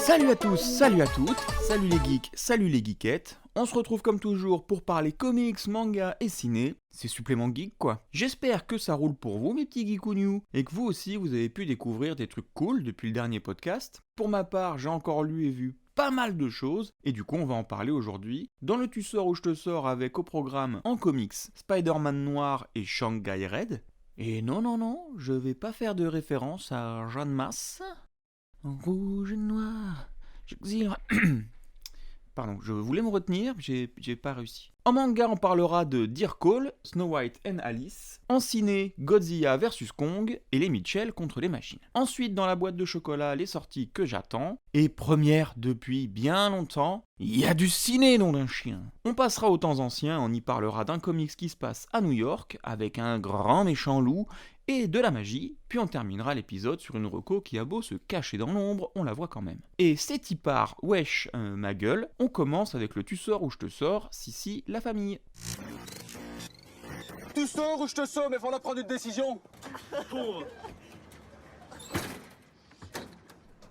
Salut à tous, salut à toutes, salut les geeks, salut les geekettes. On se retrouve comme toujours pour parler comics, manga et ciné. C'est supplément geek quoi. J'espère que ça roule pour vous mes petits geekounious et que vous aussi vous avez pu découvrir des trucs cool depuis le dernier podcast. Pour ma part, j'ai encore lu et vu pas mal de choses et du coup on va en parler aujourd'hui. Dans le Tu sors ou je te sors avec au programme en comics Spider-Man Noir et Shanghai Red. Et non, je vais pas faire de référence à Jeanne Masse. En rouge et noir, j'exile. Pardon, je voulais me retenir, j'ai pas réussi. En manga, on parlera de Dear Call, Snow White and Alice. En ciné, Godzilla vs Kong et les Mitchell contre les machines. Ensuite, dans la boîte de chocolat, les sorties que j'attends. Et première depuis bien longtemps, il y a du ciné, nom d'un chien. On passera aux temps anciens, on y parlera d'un comics qui se passe à New York, avec un grand méchant loup et de la magie, puis on terminera l'épisode sur une reco qui a beau se cacher dans l'ombre, on la voit quand même. Et c'est y part, wesh, ma gueule, on commence avec le tu sors ou je te sors, si, la famille. Tu sors ou je te sors, mais faut prendre une décision.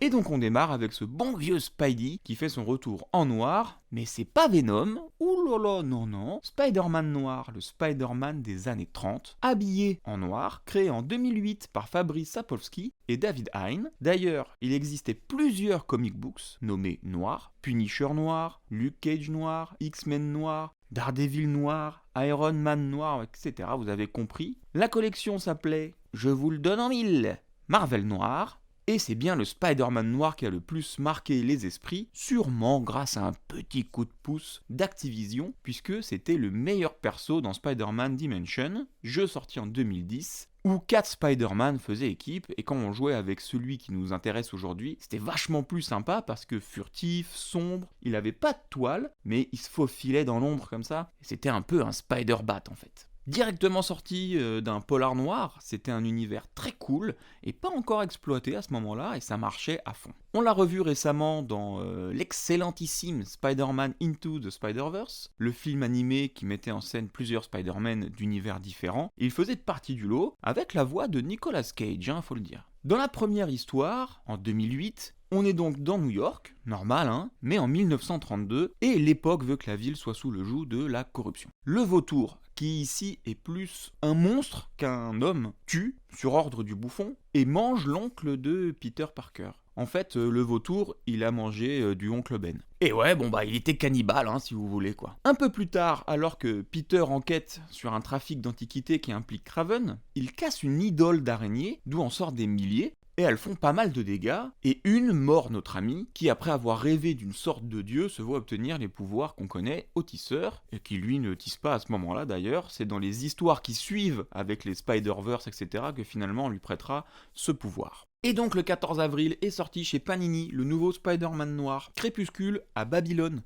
Et donc on démarre avec ce bon vieux Spidey qui fait son retour en noir, mais c'est pas Venom, oulala, non, Spider-Man noir, le Spider-Man des années 30, habillé en noir, créé en 2008 par Fabrice Sapolsky et David Hein. D'ailleurs, il existait plusieurs comic books nommés noirs, Punisher noir, Luke Cage noir, X-Men noir, Daredevil noir, Iron Man noir, etc. Vous avez compris. La collection s'appelait, je vous le donne en mille, Marvel noir. Et c'est bien le Spider-Man noir qui a le plus marqué les esprits, sûrement grâce à un petit coup de pouce d'Activision, puisque c'était le meilleur perso dans Spider-Man Dimension, jeu sorti en 2010, où 4 Spider-Man faisaient équipe, et quand on jouait avec celui qui nous intéresse aujourd'hui, c'était vachement plus sympa parce que furtif, sombre, il avait pas de toile, mais il se faufilait dans l'ombre comme ça, et c'était un peu un Spider-Bat en fait. Directement sorti d'un polar noir, c'était un univers très cool et pas encore exploité à ce moment-là et ça marchait à fond. On l'a revu récemment dans l'excellentissime Spider-Man Into the Spider-Verse, le film animé qui mettait en scène plusieurs Spider-Man d'univers différents. Il faisait partie du lot avec la voix de Nicolas Cage, faut le dire. Dans la première histoire, en 2008, on est donc dans New York, normal mais en 1932, et l'époque veut que la ville soit sous le joug de la corruption. Le vautour, qui ici est plus un monstre qu'un homme, tue, sur ordre du bouffon, et mange l'oncle de Peter Parker. En fait, le vautour, il a mangé du oncle Ben. Et ouais, il était cannibale, si vous voulez, quoi. Un peu plus tard, alors que Peter enquête sur un trafic d'antiquités qui implique Kraven, il casse une idole d'araignée, d'où en sortent des milliers, et elles font pas mal de dégâts, et une mord notre ami, qui après avoir rêvé d'une sorte de dieu, se voit obtenir les pouvoirs qu'on connaît au tisseur, et qui lui ne tisse pas à ce moment-là d'ailleurs, c'est dans les histoires qui suivent avec les Spider-Verse, etc., que finalement on lui prêtera ce pouvoir. Et donc le 14 avril est sorti chez Panini le nouveau Spider-Man noir, Crépuscule à Babylone.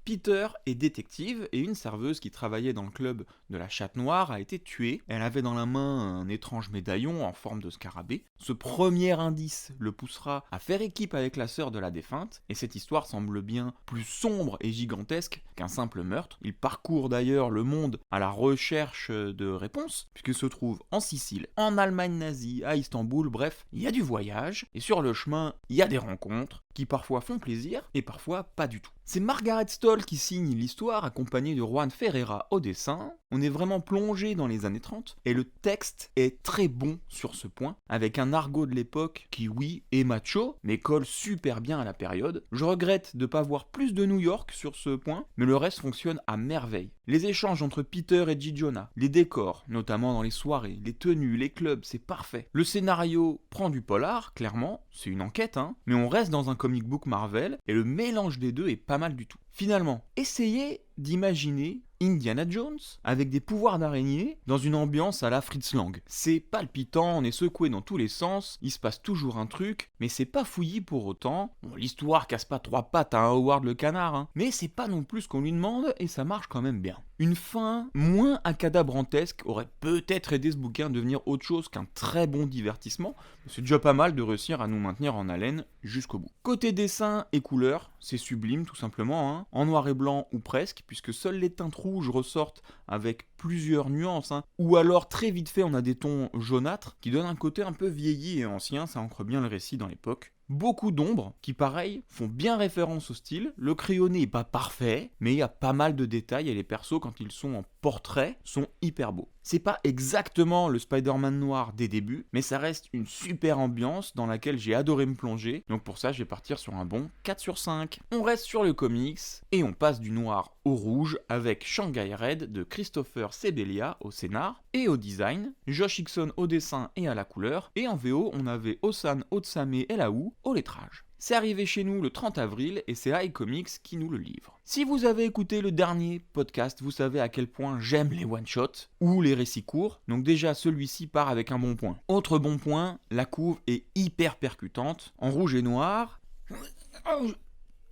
Peter est détective et une serveuse qui travaillait dans le club de la Chatte Noire a été tuée. Elle avait dans la main un étrange médaillon en forme de scarabée. Ce premier indice le poussera à faire équipe avec la sœur de la défunte et cette histoire semble bien plus sombre et gigantesque qu'un simple meurtre. Il parcourt d'ailleurs le monde à la recherche de réponses puisqu'il se trouve en Sicile, en Allemagne nazie, à Istanbul, bref, il y a du voyage et sur le chemin, il y a des rencontres qui parfois font plaisir et parfois pas du tout. C'est Margaret Stoll qui signe l'histoire, accompagnée de Juan Ferreira au dessin. On est vraiment plongé dans les années 30, et le texte est très bon sur ce point, avec un argot de l'époque qui, oui, est macho, mais colle super bien à la période. Je regrette de ne pas voir plus de New York sur ce point, mais le reste fonctionne à merveille. Les échanges entre Peter et G. Jonah, les décors, notamment dans les soirées, les tenues, les clubs, c'est parfait. Le scénario prend du polar, clairement, c'est une enquête, mais on reste dans un comic book Marvel, et le mélange des deux est pas mal du tout. Finalement, essayez d'imaginer Indiana Jones avec des pouvoirs d'araignée dans une ambiance à la Fritz Lang. C'est palpitant, on est secoué dans tous les sens, il se passe toujours un truc, mais c'est pas fouillis pour autant. Bon, l'histoire casse pas 3 pattes à un Howard le canard, mais c'est pas non plus ce qu'on lui demande et ça marche quand même bien. Une fin moins acadabrantesque aurait peut-être aidé ce bouquin à devenir autre chose qu'un très bon divertissement, mais c'est déjà pas mal de réussir à nous maintenir en haleine jusqu'au bout. Côté dessin et couleurs, c'est sublime tout simplement, en noir et blanc ou presque, puisque seules les teintes rouges ressortent avec plusieurs nuances, ou alors très vite fait on a des tons jaunâtres qui donnent un côté un peu vieilli et ancien, ça ancre bien le récit dans l'époque. Beaucoup d'ombres qui, pareil, font bien référence au style. Le crayonné est pas parfait, mais il y a pas mal de détails et les persos, quand ils sont en portrait, sont hyper beaux. C'est pas exactement le Spider-Man noir des débuts, mais ça reste une super ambiance dans laquelle j'ai adoré me plonger, donc pour ça je vais partir sur un bon 4 sur 5. On reste sur le comics, et on passe du noir au rouge avec Shanghai Red de Christopher Sebela au scénar et au design, Josh Hickson au dessin et à la couleur, et en VO on avait Osan Otsame Elaou au lettrage. C'est arrivé chez nous le 30 avril et c'est iComics qui nous le livre. Si vous avez écouté le dernier podcast, vous savez à quel point j'aime les one-shots ou les récits courts, donc déjà celui-ci part avec un bon point. Autre bon point, la couve est hyper percutante, en rouge et noir.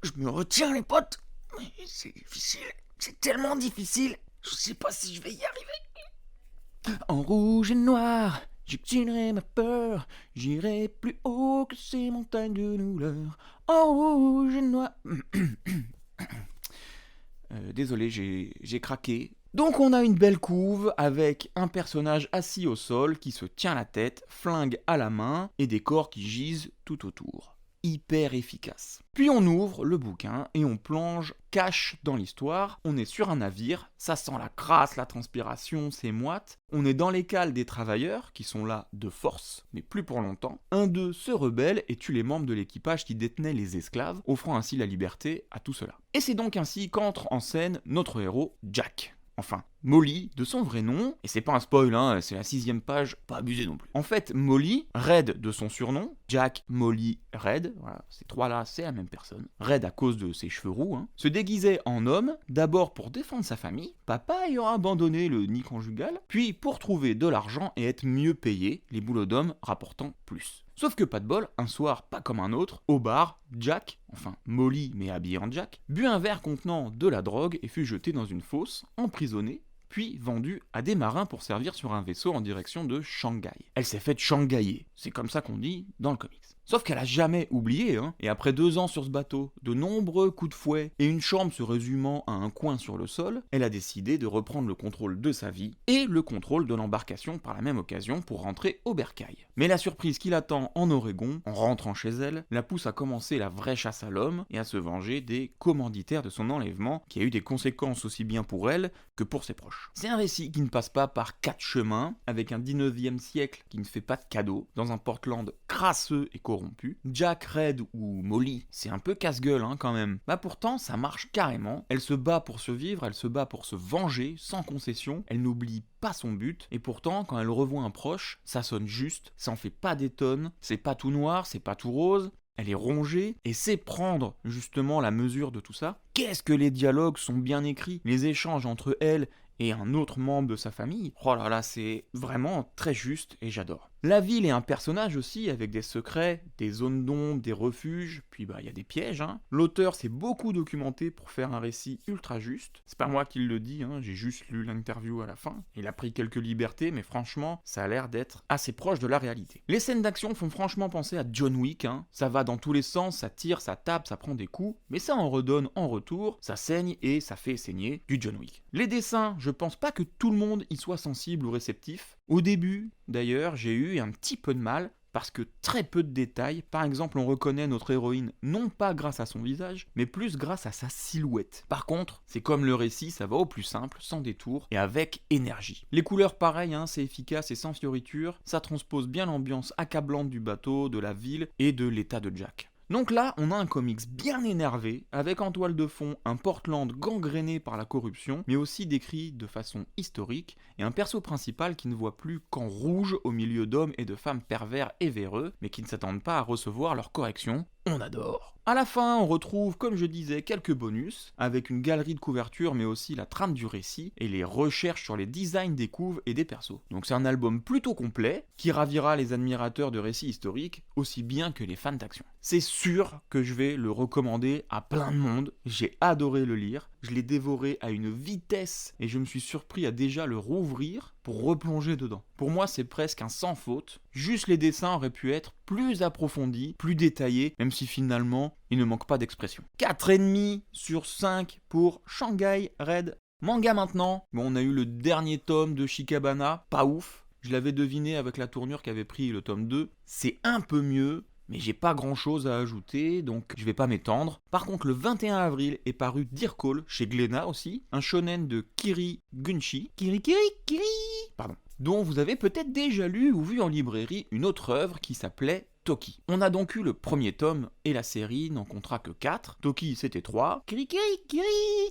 Je me retiens les potes, c'est difficile, c'est tellement difficile, je sais pas si je vais y arriver. En rouge et noir, j'excinerai ma peur, j'irai plus haut que ces montagnes de douleur. En rouge et noir. Désolé, j'ai craqué. Donc on a une belle couve avec un personnage assis au sol qui se tient la tête, flingue à la main et des corps qui gisent tout autour. Hyper efficace. Puis on ouvre le bouquin et on plonge cash dans l'histoire. On est sur un navire, ça sent la crasse, la transpiration, c'est moite. On est dans les cales des travailleurs qui sont là de force, mais plus pour longtemps. Un d'eux se rebelle et tue les membres de l'équipage qui détenaient les esclaves, offrant ainsi la liberté à tout cela. Et c'est donc ainsi qu'entre en scène notre héros Jack. Enfin, Molly, de son vrai nom, et c'est pas un spoil, hein, c'est la 6ème page, pas abusé non plus. En fait, Molly, Red de son surnom, Jack, Molly, Red, voilà, ces trois-là, c'est la même personne. Red à cause de ses cheveux roux, se déguisait en homme, d'abord pour défendre sa famille, papa ayant abandonné le nid conjugal, puis pour trouver de l'argent et être mieux payé, les boulots d'homme rapportant plus. Sauf que pas de bol, un soir pas comme un autre, au bar, Jack, enfin Molly mais habillé en Jack, but un verre contenant de la drogue et fut jeté dans une fosse, emprisonné, puis vendue à des marins pour servir sur un vaisseau en direction de Shanghai. Elle s'est faite shanghaïer, c'est comme ça qu'on dit dans le comics. Sauf qu'elle a jamais oublié, et après 2 ans sur ce bateau, de nombreux coups de fouet et une chambre se résumant à un coin sur le sol, elle a décidé de reprendre le contrôle de sa vie et le contrôle de l'embarcation par la même occasion pour rentrer au bercail. Mais la surprise qui l'attend en Oregon, en rentrant chez elle, la pousse à commencer la vraie chasse à l'homme et à se venger des commanditaires de son enlèvement, qui a eu des conséquences aussi bien pour elle que pour ses proches. C'est un récit qui ne passe pas par 4 chemins, avec un 19e siècle qui ne fait pas de cadeaux, dans un Portland crasseux et corrompu. Jack, Red ou Molly, c'est un peu casse-gueule quand même. Bah pourtant, ça marche carrément. Elle se bat pour survivre, elle se bat pour se venger, sans concession, elle n'oublie pas son but, et pourtant, quand elle revoit un proche, ça sonne juste, ça en fait pas des tonnes, c'est pas tout noir, c'est pas tout rose, elle est rongée, et sait prendre justement la mesure de tout ça. Qu'est-ce que les dialogues sont bien écrits, les échanges entre elle et un autre membre de sa famille, oh là là, c'est vraiment très juste et j'adore. La ville est un personnage aussi, avec des secrets, des zones d'ombre, des refuges, puis il y a des pièges. L'auteur s'est beaucoup documenté pour faire un récit ultra juste. C'est pas moi qui le dis, j'ai juste lu l'interview à la fin. Il a pris quelques libertés, mais franchement, ça a l'air d'être assez proche de la réalité. Les scènes d'action font franchement penser à John Wick, Ça va dans tous les sens, ça tire, ça tape, ça prend des coups, mais ça en redonne en retour, ça saigne et ça fait saigner du John Wick. Les dessins, je pense pas que tout le monde y soit sensible ou réceptif. Au début, d'ailleurs, j'ai eu un petit peu de mal, parce que très peu de détails. Par exemple, on reconnaît notre héroïne non pas grâce à son visage, mais plus grâce à sa silhouette. Par contre, c'est comme le récit, ça va au plus simple, sans détour, et avec énergie. Les couleurs, pareil, c'est efficace et sans fioriture, ça transpose bien l'ambiance accablante du bateau, de la ville et de l'état de Jack. Donc là, on a un comics bien énervé, avec en toile de fond un Portland gangréné par la corruption, mais aussi décrit de façon historique, et un perso principal qui ne voit plus qu'en rouge au milieu d'hommes et de femmes pervers et véreux, mais qui ne s'attendent pas à recevoir leur correction. On adore. À la fin, on retrouve, comme je disais, quelques bonus, avec une galerie de couverture, mais aussi la trame du récit, et les recherches sur les designs des couves et des persos. Donc c'est un album plutôt complet, qui ravira les admirateurs de récits historiques, aussi bien que les fans d'action. C'est sûr que je vais le recommander à plein de monde, j'ai adoré le lire, je l'ai dévoré à une vitesse, et je me suis surpris à déjà le rouvrir, pour replonger dedans. Pour moi, c'est presque un sans faute. Juste les dessins auraient pu être plus approfondis, plus détaillés, même si finalement, il ne manque pas d'expression. 4,5 sur 5 pour Shanghai Red. Manga maintenant. Bon, on a eu le dernier tome de Shikabana, pas ouf. Je l'avais deviné avec la tournure qu'avait pris le tome 2. C'est un peu mieux, mais j'ai pas grand chose à ajouter, donc je vais pas m'étendre. Par contre, le 21 avril est paru Dear Call chez Glénat aussi, un shonen de Kiri Gunshi, pardon, dont vous avez peut-être déjà lu ou vu en librairie une autre œuvre qui s'appelait Toki. On a donc eu le premier tome et la série n'en comptera que 4. Toki c'était 3. Kiri,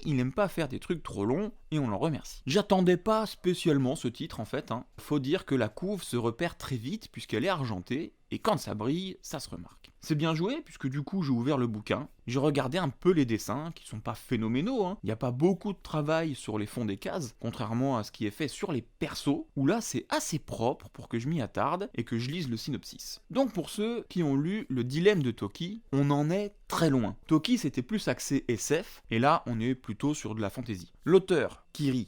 il n'aime pas faire des trucs trop longs et on l'en remercie. J'attendais pas spécialement ce titre en fait. Faut dire que la couve se repère très vite puisqu'elle est argentée et quand ça brille, ça se remarque. C'est bien joué puisque du coup j'ai ouvert le bouquin, j'ai regardé un peu les dessins qui sont pas phénoménaux, il n'y a pas beaucoup de travail sur les fonds des cases, contrairement à ce qui est fait sur les persos, où là c'est assez propre pour que je m'y attarde et que je lise le synopsis. Donc pour ceux qui ont lu le dilemme de Toki, on en est très loin. Toki c'était plus axé SF, et là on est plutôt sur de la fantasy. L'auteur, Kiri,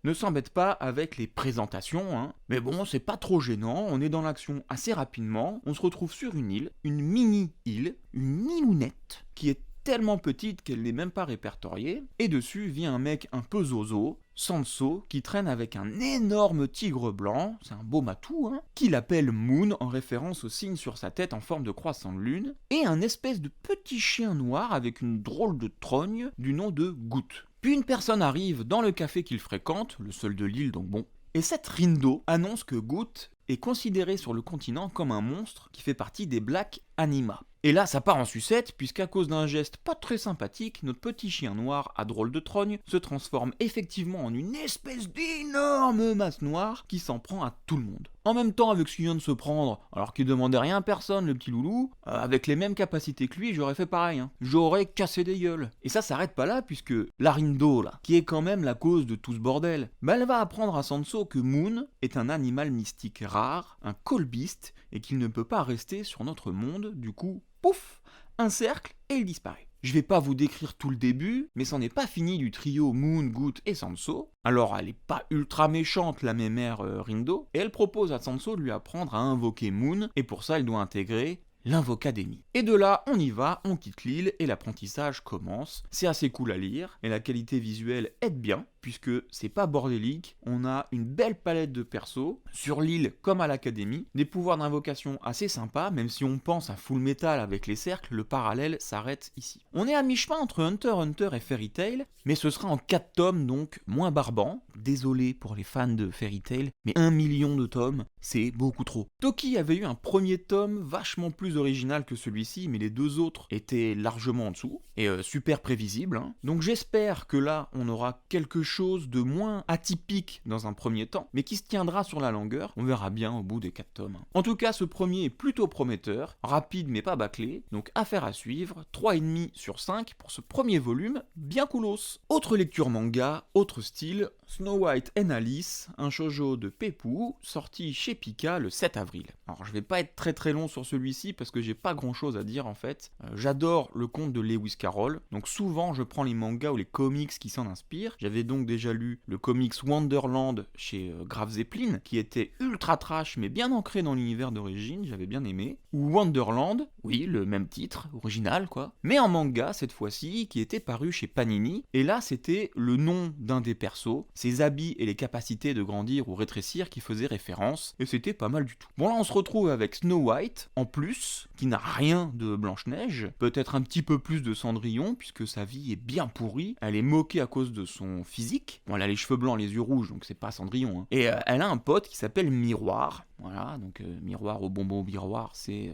ne s'embête pas avec les présentations, mais bon, c'est pas trop gênant, on est dans l'action assez rapidement, on se retrouve sur une île, une mini-île, une îlounette, qui est tellement petite qu'elle n'est même pas répertoriée, et dessus vit un mec un peu zozo, Sanso, qui traîne avec un énorme tigre blanc, c'est un beau matou, qui l'appelle Moon en référence au signe sur sa tête en forme de croissant de lune, et un espèce de petit chien noir avec une drôle de trogne du nom de Goutte. Puis une personne arrive dans le café qu'il fréquente, le seul de l'île donc bon, et cette Rindo annonce que Goutte est considéré sur le continent comme un monstre qui fait partie des Black Anima. Et là, ça part en sucette, puisqu'à cause d'un geste pas très sympathique, notre petit chien noir à drôle de trogne se transforme effectivement en une espèce d'énorme masse noire qui s'en prend à tout le monde. En même temps, avec ce qu'il vient de se prendre, alors qu'il demandait rien à personne, le petit loulou, avec les mêmes capacités que lui, j'aurais fait pareil. J'aurais cassé des gueules. Et ça s'arrête pas là, puisque la Rindo, là, qui est quand même la cause de tout ce bordel, elle va apprendre à Sanso que Moon est un animal mystique rare, un colbiste, et qu'il ne peut pas rester sur notre monde, du coup, pouf, un cercle et il disparaît. Je vais pas vous décrire tout le début, mais c'en est pas fini du trio Moon, Goutte et Sanso. Alors elle est pas ultra méchante la mémère Rindo, et elle propose à Sanso de lui apprendre à invoquer Moon, et pour ça elle doit intégrer l'Invocadémie. Et de là, on y va, on quitte l'île et l'apprentissage commence. C'est assez cool à lire et la qualité visuelle aide bien puisque c'est pas bordélique, on a une belle palette de persos, sur l'île comme à l'académie, des pouvoirs d'invocation assez sympas, même si on pense à Full Metal avec les cercles, le parallèle s'arrête ici. On est à mi-chemin entre Hunter x Hunter et Fairy Tail, mais ce sera en 4 tomes donc moins barbant. Désolé pour les fans de Fairy Tail, mais 1 million de tomes, c'est beaucoup trop. Toki avait eu un premier tome vachement plus original que celui-ci, mais les deux autres étaient largement en dessous, et super prévisibles. Donc j'espère que là, on aura quelque chose de moins atypique dans un premier temps, mais qui se tiendra sur la longueur, on verra bien au bout des 4 tomes. En tout cas, ce premier est plutôt prometteur, rapide mais pas bâclé, donc affaire à suivre, 3,5 sur 5 pour ce premier volume, bien coolos. Autre lecture manga, autre style, Snow White and Alice, un shoujo de Peppu, sorti chez Pika le 7 avril. Alors je vais pas être très long sur celui-ci parce que j'ai pas grand chose à dire en fait. J'adore le conte de Lewis Carroll, donc souvent je prends les mangas ou les comics qui s'en inspirent. J'avais donc déjà lu le comics Wonderland chez Graf Zeppelin, qui était ultra trash mais bien ancré dans l'univers d'origine, j'avais bien aimé. Ou Wonderland, oui, le même titre, original quoi, mais en manga cette fois-ci, qui était paru chez Panini, et là c'était le nom d'un des persos, ses habits et les capacités de grandir ou rétrécir qui faisaient référence, et c'était pas mal du tout. Bon là on se retrouve avec Snow White, en plus, qui n'a rien de Blanche-Neige, peut-être un petit peu plus de Cendrillon, puisque sa vie est bien pourrie, elle est moquée à cause de son physique, bon elle a les cheveux blancs, les yeux rouges, donc c'est pas Cendrillon, et elle a un pote qui s'appelle Miroir, voilà, donc Miroir au bonbon miroir, c'est...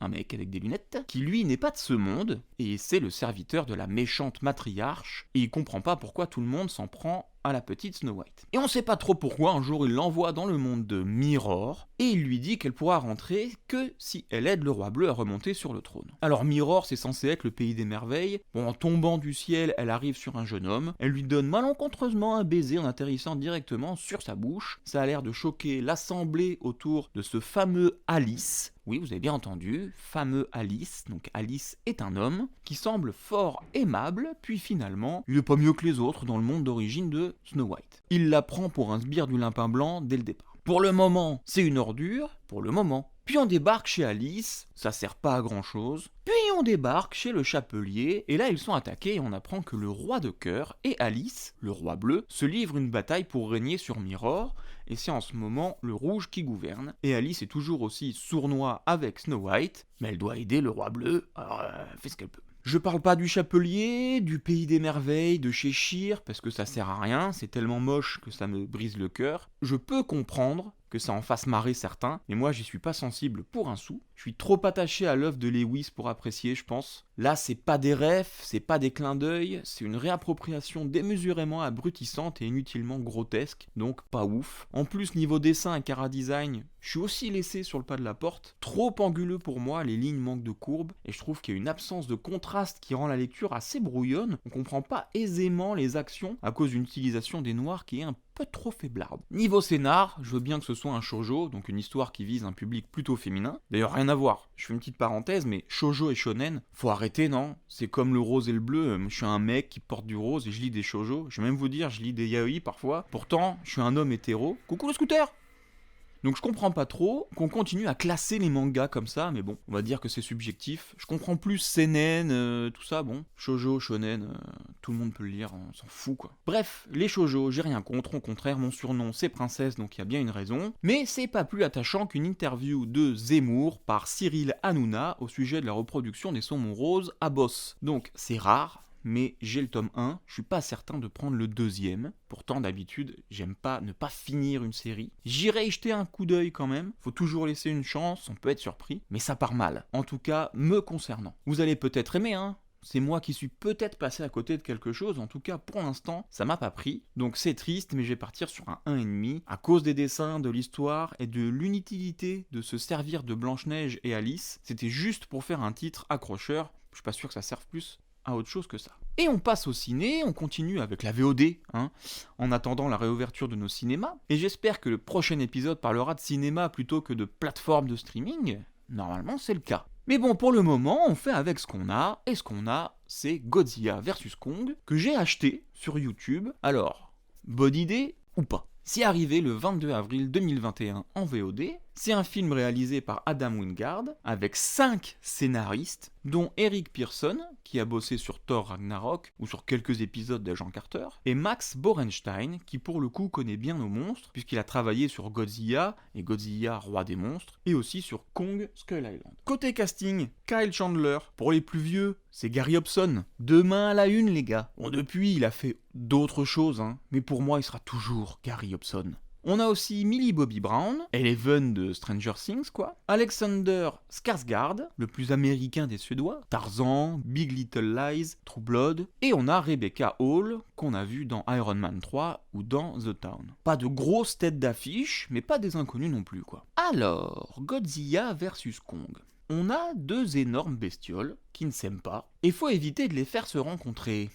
un mec avec des lunettes, qui lui n'est pas de ce monde, et c'est le serviteur de la méchante matriarche, et il comprend pas pourquoi tout le monde s'en prend à la petite Snow White. Et on sait pas trop pourquoi, un jour il l'envoie dans le monde de Mirror, et il lui dit qu'elle pourra rentrer que si elle aide le roi bleu à remonter sur le trône. Alors Mirror, c'est censé être le pays des merveilles, bon en tombant du ciel, elle arrive sur un jeune homme, elle lui donne malencontreusement un baiser en atterrissant directement sur sa bouche, ça a l'air de choquer l'assemblée autour de ce fameux Alice. Oui, vous avez bien entendu, fameux Alice, donc Alice est un homme, qui semble fort aimable, puis finalement, il est pas mieux que les autres dans le monde d'origine de Snow White. Il la prend pour un sbire du Limpin Blanc dès le départ. Pour le moment, c'est une ordure, pour le moment. Puis on débarque chez Alice, ça sert pas à grand chose. Puis on débarque chez le chapelier, et là ils sont attaqués et on apprend que le roi de cœur et Alice, le roi bleu, se livrent une bataille pour régner sur Mirror, et c'est en ce moment le rouge qui gouverne. Et Alice est toujours aussi sournois avec Snow White, mais elle doit aider le roi bleu, alors elle fait ce qu'elle peut. Je parle pas du chapelier, du pays des merveilles, de Cheshire, parce que ça sert à rien, c'est tellement moche que ça me brise le cœur. Je peux comprendre que ça en fasse marrer certains, mais moi j'y suis pas sensible pour un sou. Je suis trop attaché à l'œuvre de Lewis pour apprécier, je pense. Là, c'est pas des refs, c'est pas des clins d'œil, c'est une réappropriation démesurément abrutissante et inutilement grotesque, donc pas ouf. En plus, niveau dessin et chara-design, je suis aussi laissé sur le pas de la porte. Trop anguleux pour moi, les lignes manquent de courbe, et je trouve qu'il y a une absence de contraste qui rend la lecture assez brouillonne. On comprend pas aisément les actions à cause d'une utilisation des noirs qui est un peu trop faiblarde. Niveau scénar, je veux bien que ce soit un shoujo, donc une histoire qui vise un public plutôt féminin. D'ailleurs, rien à voir, je fais une petite parenthèse, mais shoujo et shonen, faut arrêter, non? C'est comme le rose et le bleu, je suis un mec qui porte du rose et je lis des shoujo, je vais même vous dire, je lis des yaoi parfois. Pourtant, je suis un homme hétéro. Coucou le scooter! Donc je comprends pas trop qu'on continue à classer les mangas comme ça, mais bon, on va dire que c'est subjectif. Je comprends plus seinen, tout ça, bon. Shoujo, shonen, tout le monde peut le lire, on s'en fout quoi. Bref, les shoujo, j'ai rien contre, au contraire, mon surnom c'est Princesse, donc il y a bien une raison. Mais c'est pas plus attachant qu'une interview de Zemmour par Cyril Hanouna au sujet de la reproduction des saumons roses à Boss. Donc c'est rare, mais j'ai le tome 1, je suis pas certain de prendre le deuxième. Pourtant, d'habitude, j'aime pas ne pas finir une série. J'irai y jeter un coup d'œil quand même, faut toujours laisser une chance, on peut être surpris, mais ça part mal. En tout cas, me concernant. Vous allez peut-être aimer, hein. C'est moi qui suis peut-être passé à côté de quelque chose, en tout cas pour l'instant, ça m'a pas pris. Donc c'est triste, mais je vais partir sur un 1,5, à cause des dessins, de l'histoire et de l'inutilité de se servir de Blanche-Neige et Alice. C'était juste pour faire un titre accrocheur, je suis pas sûr que ça serve plus à autre chose que ça. Et on passe au ciné, on continue avec la VOD, en attendant la réouverture de nos cinémas. Et j'espère que le prochain épisode parlera de cinéma plutôt que de plateforme de streaming. Normalement, c'est le cas. Mais bon, pour le moment, on fait avec ce qu'on a, et ce qu'on a, c'est Godzilla vs Kong, que j'ai acheté sur YouTube. Alors, bonne idée ou pas? C'est arrivé le 22 avril 2021 en VOD. C'est un film réalisé par Adam Wingard, avec 5 scénaristes, dont Eric Pearson, qui a bossé sur Thor Ragnarok, ou sur quelques épisodes d'Agent Carter, et Max Borenstein, qui pour le coup connaît bien nos monstres, puisqu'il a travaillé sur Godzilla, et Godzilla Roi des Monstres, et aussi sur Kong Skull Island. Côté casting, Kyle Chandler, pour les plus vieux, c'est Gary Hobson. Demain à la une, les gars. Bon, depuis, il a fait d'autres choses, mais pour moi, il sera toujours Gary Hobson. On a aussi Millie Bobby Brown, Eleven de Stranger Things quoi, Alexander Skarsgård, le plus américain des Suédois, Tarzan, Big Little Lies, True Blood, et on a Rebecca Hall, qu'on a vu dans Iron Man 3 ou dans The Town. Pas de grosses têtes d'affiche, mais pas des inconnus non plus quoi. Alors, Godzilla vs Kong. On a deux énormes bestioles qui ne s'aiment pas, et faut éviter de les faire se rencontrer.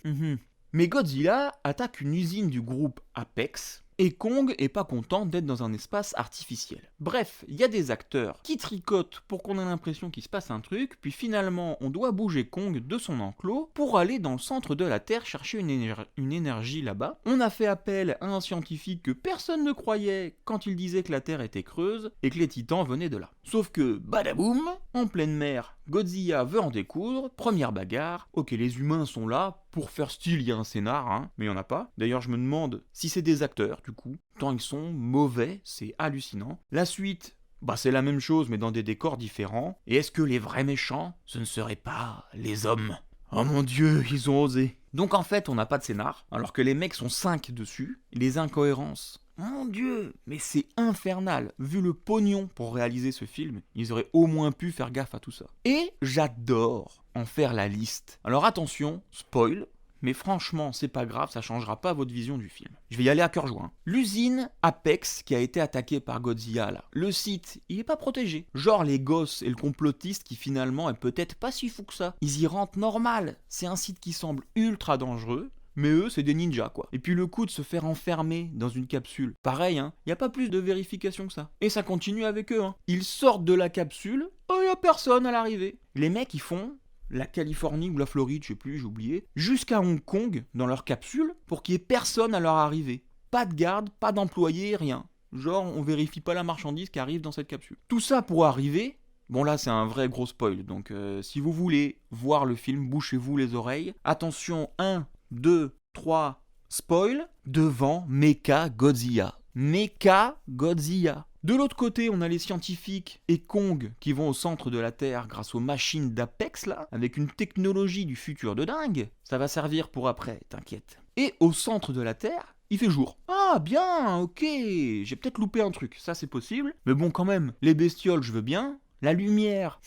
Mais Godzilla attaque une usine du groupe Apex, et Kong est pas content d'être dans un espace artificiel. Bref, il y a des acteurs qui tricotent pour qu'on ait l'impression qu'il se passe un truc, puis finalement on doit bouger Kong de son enclos pour aller dans le centre de la Terre chercher une énergie là-bas. On a fait appel à un scientifique que personne ne croyait quand il disait que la Terre était creuse et que les titans venaient de là. Sauf que, badaboum, en pleine mer, Godzilla veut en découdre, première bagarre, ok les humains sont là, pour faire style il y a un scénar, mais il n'y en a pas. D'ailleurs je me demande si c'est des acteurs du coup, tant ils sont mauvais, c'est hallucinant. La suite, c'est la même chose mais dans des décors différents, et est-ce que les vrais méchants, ce ne seraient pas les hommes? Oh mon dieu, ils ont osé. Donc en fait on n'a pas de scénar, alors que les mecs sont 5 dessus, les incohérences. Mon dieu, mais c'est infernal. Vu le pognon pour réaliser ce film, ils auraient au moins pu faire gaffe à tout ça. Et j'adore en faire la liste. Alors attention, spoil, mais franchement, c'est pas grave, ça changera pas votre vision du film. Je vais y aller à cœur joint. L'usine Apex qui a été attaquée par Godzilla là, le site, il est pas protégé. Genre les gosses et le complotiste qui finalement est peut-être pas si fou que ça. Ils y rentrent normal. C'est un site qui semble ultra dangereux. Mais eux, c'est des ninjas, quoi. Et puis le coup de se faire enfermer dans une capsule. Pareil, y a pas plus de vérification que ça. Et ça continue avec eux, Ils sortent de la capsule, y a personne à l'arrivée. Les mecs, ils font la Californie ou la Floride, je sais plus, j'ai oublié, jusqu'à Hong Kong, dans leur capsule, pour qu'il y ait personne à leur arrivée. Pas de garde, pas d'employés, rien. genre on vérifie pas la marchandise qui arrive dans cette capsule. Tout ça pour arriver... Bon là c'est un vrai gros spoil, donc si vous voulez voir le film, bouchez-vous les oreilles. Attention, 1, 2, 3, spoil, devant Mecha Godzilla. Mecha Godzilla. De l'autre côté, on a les scientifiques et Kong qui vont au centre de la Terre grâce aux machines d'Apex là, avec une technologie du futur de dingue. Ça va servir pour après, t'inquiète. Et au centre de la Terre, il fait jour. Ah bien, ok, j'ai peut-être loupé un truc, ça c'est possible. Mais bon quand même, les bestioles je veux bien. La lumière,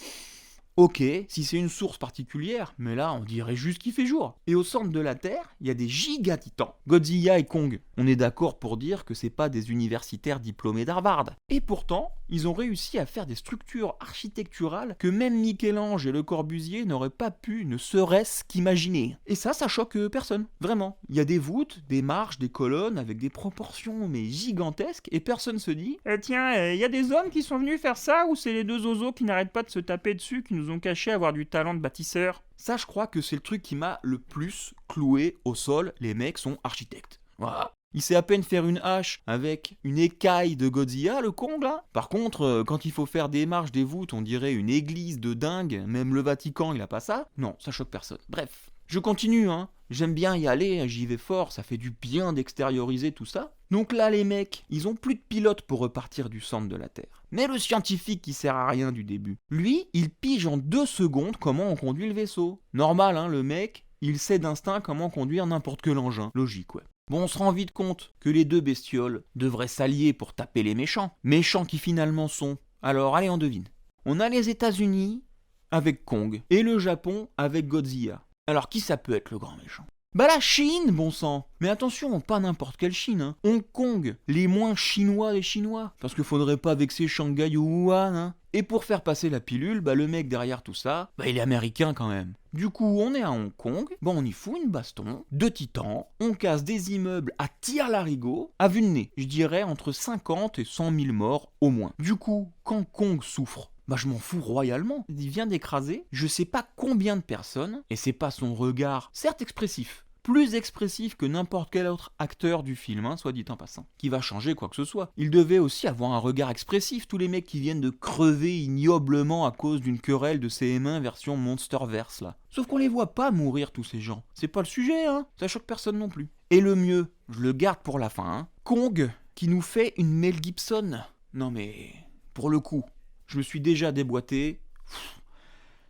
ok, si c'est une source particulière, mais là on dirait juste qu'il fait jour. Et au centre de la Terre, il y a des gigatitans. Godzilla et Kong, on est d'accord pour dire que c'est pas des universitaires diplômés d'Harvard. Et pourtant, ils ont réussi à faire des structures architecturales que même Michel-Ange et Le Corbusier n'auraient pas pu, ne serait-ce qu'imaginer. Et ça choque personne, vraiment. Il y a des voûtes, des marches, des colonnes avec des proportions mais gigantesques et personne se dit tiens, il y a des hommes qui sont venus faire ça ou c'est les deux zozos qui n'arrêtent pas de se taper dessus qui nous ont caché avoir du talent de bâtisseur. Ça, je crois que c'est le truc qui m'a le plus cloué au sol. Les mecs sont architectes. Voilà. Il sait à peine faire une hache avec une écaille de Godzilla, le Kong, là. Par contre, quand il faut faire des marches, des voûtes, on dirait une église de dingue. Même le Vatican, il a pas ça. Non, ça choque personne. Bref, je continue, hein. J'aime bien y aller, j'y vais fort, ça fait du bien d'extérioriser tout ça. Donc là, les mecs, ils ont plus de pilote pour repartir du centre de la Terre. Mais le scientifique qui sert à rien du début, lui, il pige en 2 secondes comment on conduit le vaisseau. Normal, hein, le mec, il sait d'instinct comment conduire n'importe quel engin. Logique, ouais. Bon, on se rend vite compte que les deux bestioles devraient s'allier pour taper les méchants. Méchants qui finalement sont... Alors, allez, on devine. On a les États-Unis avec Kong et le Japon avec Godzilla. Alors, qui ça peut être le grand méchant ? Bah la Chine, bon sang. Mais attention, pas n'importe quelle Chine, hein. Hong Kong, les moins chinois des Chinois. Parce qu'il faudrait pas vexer Shanghai ou Wuhan, hein. Et pour faire passer la pilule, bah le mec derrière tout ça, bah il est américain quand même. Du coup, on est à Hong Kong, bah on y fout une baston, 2 titans, on casse des immeubles à tire-larigot, à vue de nez. Je dirais entre 50 et 100 000 morts au moins. Du coup, quand Kong souffre, bah je m'en fous royalement. Il vient d'écraser je sais pas combien de personnes, et c'est pas son regard, certes expressif, plus expressif que n'importe quel autre acteur du film, hein, soit dit en passant, qui va changer quoi que ce soit. Il devait aussi avoir un regard expressif, tous les mecs qui viennent de crever ignoblement à cause d'une querelle de CM1 version Monsterverse là. Sauf qu'on les voit pas mourir tous ces gens. C'est pas le sujet, hein, ça choque personne non plus. Et le mieux, je le garde pour la fin, hein, Kong qui nous fait une Mel Gibson. Non mais, pour le coup, je me suis déjà déboîté...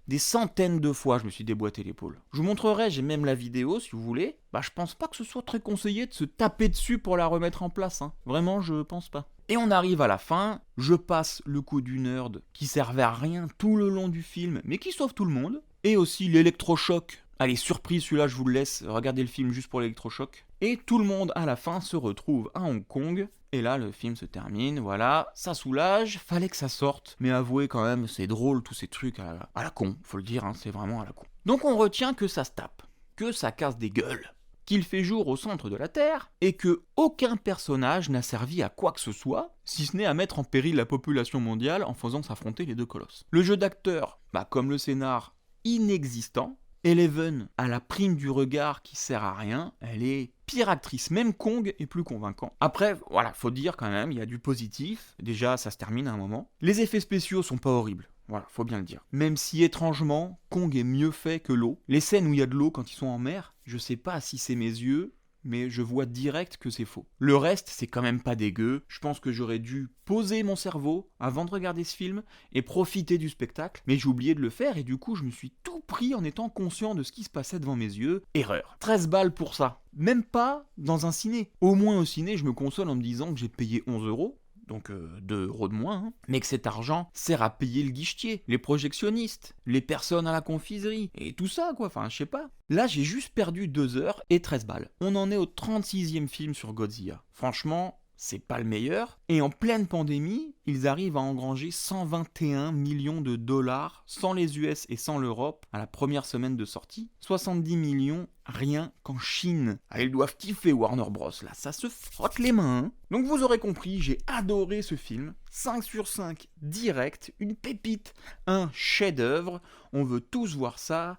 Des centaines de fois, je me suis déboîté l'épaule. Je vous montrerai, j'ai même la vidéo si vous voulez. Bah, je pense pas que ce soit très conseillé de se taper dessus pour la remettre en place, hein. Vraiment, je pense pas. Et on arrive à la fin, je passe le coup du nerd qui servait à rien tout le long du film, mais qui sauve tout le monde. Et aussi l'électrochoc. Allez, surprise, celui-là, je vous le laisse. Regardez le film juste pour l'électrochoc. Et tout le monde, à la fin, se retrouve à Hong Kong. Et là, le film se termine, voilà, ça soulage, fallait que ça sorte. Mais avouez quand même, c'est drôle, tous ces trucs à la con, faut le dire, hein, c'est vraiment à la con. Donc on retient que ça se tape, que ça casse des gueules, qu'il fait jour au centre de la Terre, et que aucun personnage n'a servi à quoi que ce soit, si ce n'est à mettre en péril la population mondiale en faisant s'affronter les deux colosses. Le jeu d'acteur, bah comme le scénar, inexistant. Eleven a la prime du regard qui sert à rien, elle est pire actrice, même Kong est plus convaincant. Après, voilà, faut dire quand même, il y a du positif, déjà ça se termine à un moment. Les effets spéciaux sont pas horribles, voilà, faut bien le dire. Même si étrangement, Kong est mieux fait que l'eau. Les scènes où il y a de l'eau quand ils sont en mer, je sais pas si c'est mes yeux, mais je vois direct que c'est faux. Le reste, c'est quand même pas dégueu. Je pense que j'aurais dû poser mon cerveau avant de regarder ce film et profiter du spectacle, mais j'ai oublié de le faire et du coup je me suis tout pris en étant conscient de ce qui se passait devant mes yeux. Erreur. 13 balles pour ça. Même pas dans un ciné. Au moins au ciné, je me console en me disant que j'ai payé 11 €. Donc 2 € de moins, hein. Mais que cet argent sert à payer le guichetier, les projectionnistes, les personnes à la confiserie, et tout ça quoi, enfin je sais pas. Là j'ai juste perdu 2 heures et 13 balles. On en est au 36e film sur Godzilla. Franchement, c'est pas le meilleur. Et en pleine pandémie, ils arrivent à engranger 121 millions de dollars sans les US et sans l'Europe à la première semaine de sortie. 70 millions rien qu'en Chine. Ah, ils doivent kiffer Warner Bros. Là, ça se frotte les mains. Hein. Donc vous aurez compris, j'ai adoré ce film. 5 sur 5 direct, une pépite, un chef-d'œuvre. On veut tous voir ça.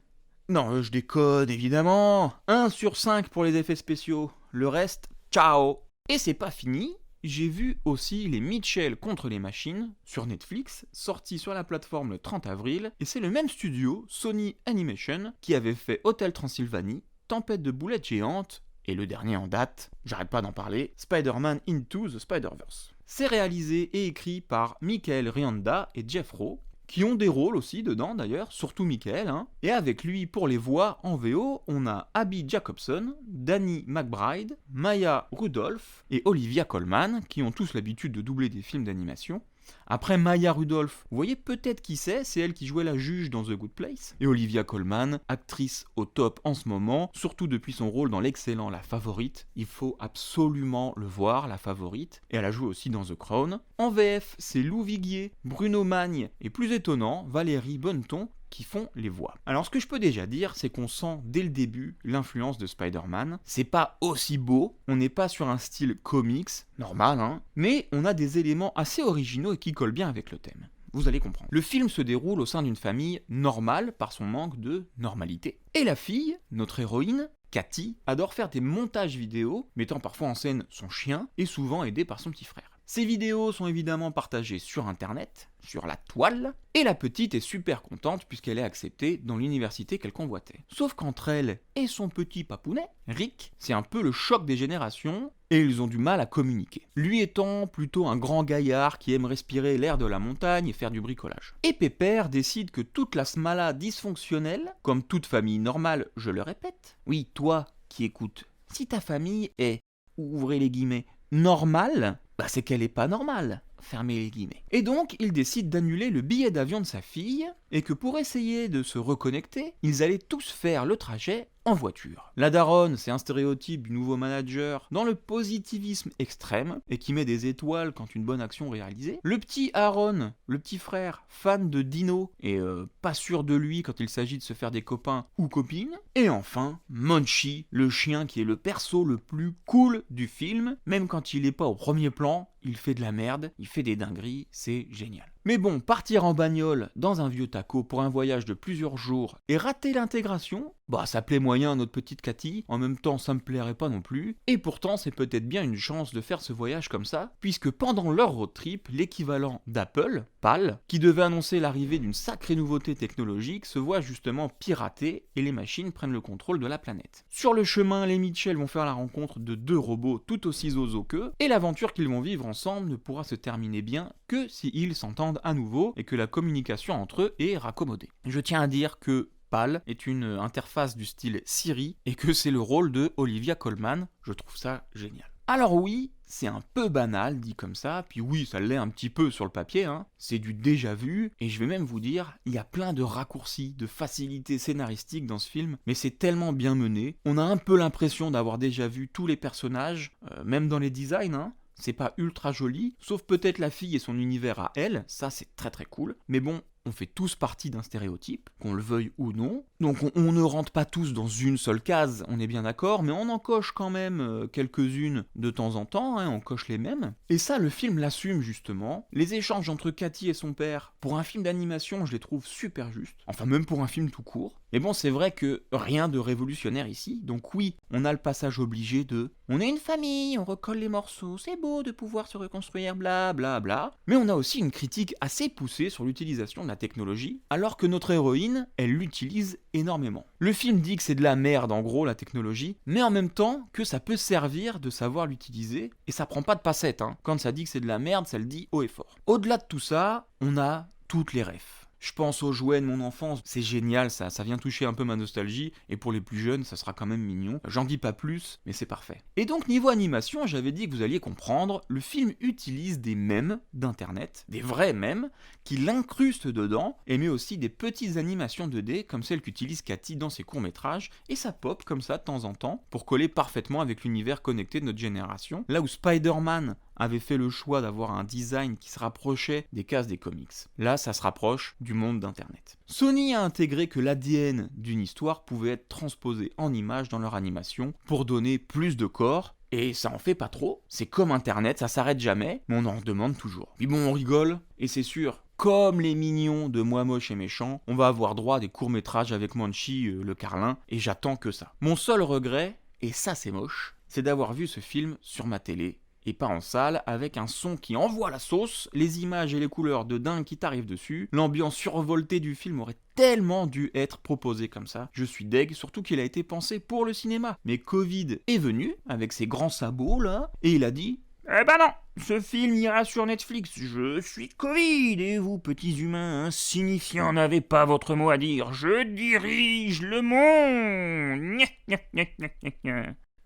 Non, je déconne évidemment. 1 sur 5 pour les effets spéciaux. Le reste, ciao. Et c'est pas fini, j'ai vu aussi les Mitchell contre les machines sur Netflix, sorti sur la plateforme le 30 avril, et c'est le même studio, Sony Animation, qui avait fait Hotel Transylvanie, Tempête de boulettes géantes, et le dernier en date, j'arrête pas d'en parler, Spider-Man Into the Spider-Verse. C'est réalisé et écrit par Michael Rianda et Jeff Rowe, qui ont des rôles aussi dedans d'ailleurs, surtout Michael, hein. Et avec lui pour les voix en VO, on a Abby Jacobson, Danny McBride, Maya Rudolph et Olivia Colman, qui ont tous l'habitude de doubler des films d'animation. Après Maya Rudolph, vous voyez peut-être qui c'est elle qui jouait la juge dans The Good Place. Et Olivia Colman, actrice au top en ce moment, surtout depuis son rôle dans l'excellent La Favorite. Il faut absolument le voir, La Favorite. Et elle a joué aussi dans The Crown. En VF, c'est Lou Viguier, Bruno Magne et plus étonnant, Valérie Bonneton, qui font les voix. Alors ce que je peux déjà dire, c'est qu'on sent dès le début l'influence de Spider-Man. C'est pas aussi beau, on n'est pas sur un style comics, normal, hein, mais on a des éléments assez originaux et qui collent bien avec le thème. Vous allez comprendre. Le film se déroule au sein d'une famille normale par son manque de normalité. Et la fille, notre héroïne, Cathy, adore faire des montages vidéo, mettant parfois en scène son chien et souvent aidée par son petit frère. Ces vidéos sont évidemment partagées sur internet, sur la toile, et la petite est super contente puisqu'elle est acceptée dans l'université qu'elle convoitait. Sauf qu'entre elle et son petit papounet, Rick, c'est un peu le choc des générations, et ils ont du mal à communiquer. Lui étant plutôt un grand gaillard qui aime respirer l'air de la montagne et faire du bricolage. Et Pépère décide que toute la smala dysfonctionnelle, comme toute famille normale, je le répète, oui, toi qui écoutes, si ta famille est, ouvrez les guillemets, normale, bah c'est qu'elle est pas normale, fermez les guillemets. Et donc, il décide d'annuler le billet d'avion de sa fille, et que pour essayer de se reconnecter, ils allaient tous faire le trajet en voiture. La daronne, c'est un stéréotype du nouveau manager dans le positivisme extrême, et qui met des étoiles quand une bonne action est réalisée. Le petit Aaron, le petit frère, fan de Dino, et pas sûr de lui quand il s'agit de se faire des copains ou copines. Et enfin, Munchie, le chien qui est le perso le plus cool du film, même quand il est pas au premier plan, il fait de la merde, il fait des dingueries, c'est génial. Mais bon, partir en bagnole dans un vieux taco pour un voyage de plusieurs jours et rater l'intégration, bah ça plaît moyen à notre petite Cathy, en même temps ça me plairait pas non plus, et pourtant c'est peut-être bien une chance de faire ce voyage comme ça, puisque pendant leur road trip, l'équivalent d'Apple, PAL, qui devait annoncer l'arrivée d'une sacrée nouveauté technologique, se voit justement piraté et les machines prennent le contrôle de la planète. Sur le chemin, les Mitchell vont faire la rencontre de deux robots tout aussi zozo qu'eux, et l'aventure qu'ils vont vivre ensemble ne pourra se terminer bien que si ils s'entendent à nouveau et que la communication entre eux est raccommodée. Je tiens à dire que PAL est une interface du style Siri et que c'est le rôle de Olivia Colman, je trouve ça génial. Alors oui, c'est un peu banal dit comme ça, puis oui, ça l'est un petit peu sur le papier, hein. C'est du déjà vu, et je vais même vous dire, il y a plein de raccourcis, de facilités scénaristiques dans ce film, mais c'est tellement bien mené, on a un peu l'impression d'avoir déjà vu tous les personnages, même dans les designs, hein. C'est pas ultra joli, sauf peut-être la fille et son univers à elle, ça c'est très très cool, mais bon, on fait tous partie d'un stéréotype, qu'on le veuille ou non, donc on ne rentre pas tous dans une seule case, on est bien d'accord, mais on en coche quand même quelques-unes de temps en temps, hein, on coche les mêmes, et ça le film l'assume justement, les échanges entre Cathy et son père, pour un film d'animation je les trouve super justes, enfin même pour un film tout court, mais bon c'est vrai que rien de révolutionnaire ici, donc oui, on a le passage obligé de « on est une famille, on recolle les morceaux, c'est beau de pouvoir se reconstruire, bla bla bla », mais on a aussi une critique assez poussée sur l'utilisation de la technologie, alors que notre héroïne, elle l'utilise énormément. Le film dit que c'est de la merde en gros la technologie, mais en même temps que ça peut servir de savoir l'utiliser, et ça prend pas de passettes, hein. Quand ça dit que c'est de la merde, ça le dit haut et fort. Au-delà de tout ça, on a toutes les refs. Je pense aux jouets de mon enfance, c'est génial ça vient toucher un peu ma nostalgie, et pour les plus jeunes, ça sera quand même mignon. J'en dis pas plus, mais c'est parfait. Et donc niveau animation, j'avais dit que vous alliez comprendre, le film utilise des mèmes d'internet, des vrais mèmes, qui l'incrustent dedans, et met aussi des petites animations 2D, comme celles qu'utilise Cathy dans ses courts-métrages, et ça pop comme ça de temps en temps, pour coller parfaitement avec l'univers connecté de notre génération, là où Spider-Man avait fait le choix d'avoir un design qui se rapprochait des cases des comics. Là, ça se rapproche du monde d'Internet. Sony a intégré que l'ADN d'une histoire pouvait être transposé en images dans leur animation pour donner plus de corps, et ça en fait pas trop. C'est comme Internet, ça s'arrête jamais, mais on en demande toujours. Puis bon, on rigole, et c'est sûr, comme les mignons de Moi Moche et Méchant, on va avoir droit à des courts-métrages avec Munchie, le Carlin, et j'attends que ça. Mon seul regret, et ça c'est moche, c'est d'avoir vu ce film sur ma télé, et pas en salle, avec un son qui envoie la sauce, les images et les couleurs de dingue qui t'arrivent dessus. L'ambiance survoltée du film aurait tellement dû être proposée comme ça. Je suis deg, surtout qu'il a été pensé pour le cinéma. Mais Covid est venu, avec ses grands sabots là, et il a dit « Eh ben non, ce film ira sur Netflix, je suis Covid, et vous, petits humains insignifiants, n'avez pas votre mot à dire, je dirige le monde !»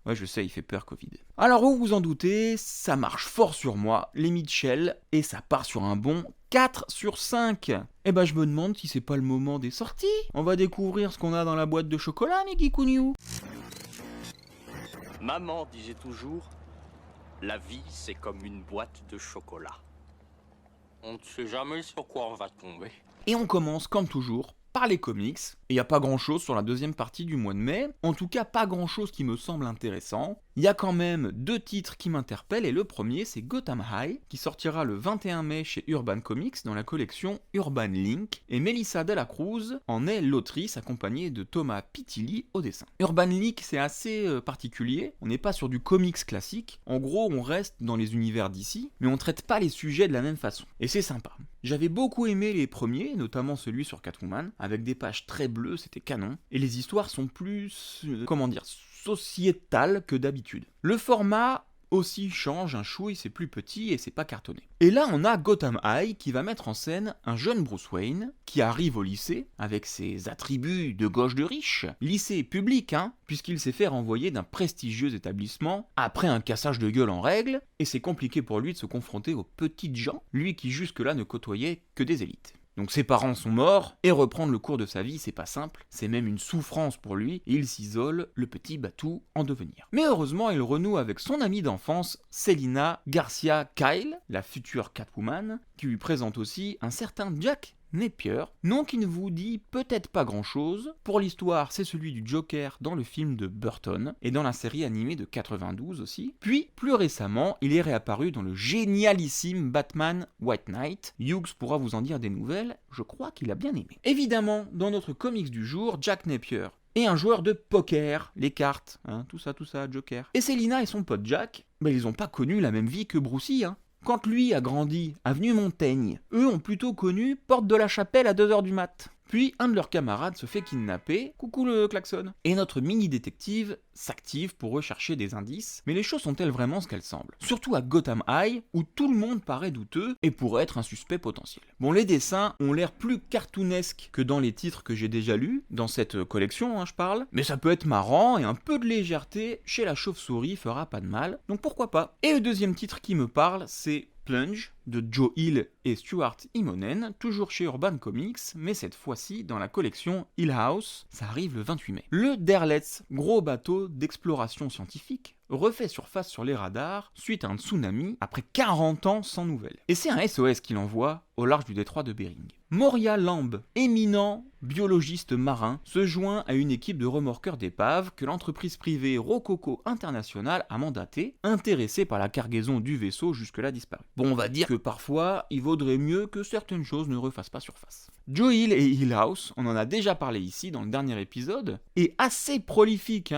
Ouais, je sais, il fait peur, Covid. Alors, vous vous en doutez, ça marche fort sur moi, les Mitchell, et ça part sur un bon 4 sur 5. Eh ben, je me demande si c'est pas le moment des sorties. On va découvrir ce qu'on a dans la boîte de chocolat, mes Geekouniou. Maman disait toujours, la vie c'est comme une boîte de chocolat. On ne sait jamais sur quoi on va tomber. Et on commence, comme toujours, par les comics. Et il n'y a pas grand chose sur la deuxième partie du mois de mai, en tout cas pas grand chose qui me semble intéressant. Il y a quand même 2 titres qui m'interpellent, et le premier c'est Gotham High, qui sortira le 21 mai chez Urban Comics dans la collection Urban Link, et Melissa Dela Cruz en est l'autrice accompagnée de Thomas Pitilli au dessin. Urban Link c'est assez particulier, on n'est pas sur du comics classique, en gros on reste dans les univers d'ici, mais on traite pas les sujets de la même façon, et c'est sympa. J'avais beaucoup aimé les premiers, notamment celui sur Catwoman, avec des pages très bleues, c'était canon, et les histoires sont plus, sociétales que d'habitude. Le format aussi change un chouille, c'est plus petit et c'est pas cartonné. Et là on a Gotham High qui va mettre en scène un jeune Bruce Wayne qui arrive au lycée avec ses attributs de gauche de riche, lycée public puisqu'il s'est fait renvoyer d'un prestigieux établissement après un cassage de gueule en règle, et c'est compliqué pour lui de se confronter aux petites gens, lui qui jusque-là ne côtoyait que des élites. Donc ses parents sont morts, et reprendre le cours de sa vie, c'est pas simple, c'est même une souffrance pour lui, et il s'isole, le petit Batou en devenir. Mais heureusement, il renoue avec son amie d'enfance, Selina Garcia Kyle, la future Catwoman, qui lui présente aussi un certain Jack Napier, nom qui ne vous dit peut-être pas grand-chose. Pour l'histoire, c'est celui du Joker dans le film de Burton, et dans la série animée de 92 aussi. Puis, plus récemment, il est réapparu dans le génialissime Batman White Knight. Hughes pourra vous en dire des nouvelles, je crois qu'il a bien aimé. Évidemment, dans notre comics du jour, Jack Napier et un joueur de poker, les cartes, tout ça, Joker. Et Selina et son pote Jack, ils ont pas connu la même vie que Brucey, Quand lui a grandi avenue Montaigne, eux ont plutôt connu Porte de la Chapelle à 2h du mat'. Puis un de leurs camarades se fait kidnapper, coucou le klaxon. Et notre mini-détective s'active pour rechercher des indices, mais les choses sont-elles vraiment ce qu'elles semblent? Surtout à Gotham High, où tout le monde paraît douteux et pourrait être un suspect potentiel. Bon, les dessins ont l'air plus cartoonesques que dans les titres que j'ai déjà lus, dans cette collection, je parle, mais ça peut être marrant, et un peu de légèreté chez la chauve-souris fera pas de mal, donc pourquoi pas. Et le deuxième titre qui me parle, c'est Plunge de Joe Hill et Stuart Immonen, toujours chez Urban Comics, mais cette fois-ci dans la collection Hill House, ça arrive le 28 mai. Le Derlets, gros bateau d'exploration scientifique, refait surface sur les radars suite à un tsunami après 40 ans sans nouvelles. Et c'est un SOS qu'il envoie au large du détroit de Bering. Moria Lamb, éminent biologiste marin, se joint à une équipe de remorqueurs d'épaves que l'entreprise privée Rococo International a mandatée, intéressée par la cargaison du vaisseau jusque-là disparu. Bon, on va dire que parfois, il vaudrait mieux que certaines choses ne refassent pas surface. Joe Hill et Hill House, on en a déjà parlé ici dans le dernier épisode, est assez prolifique,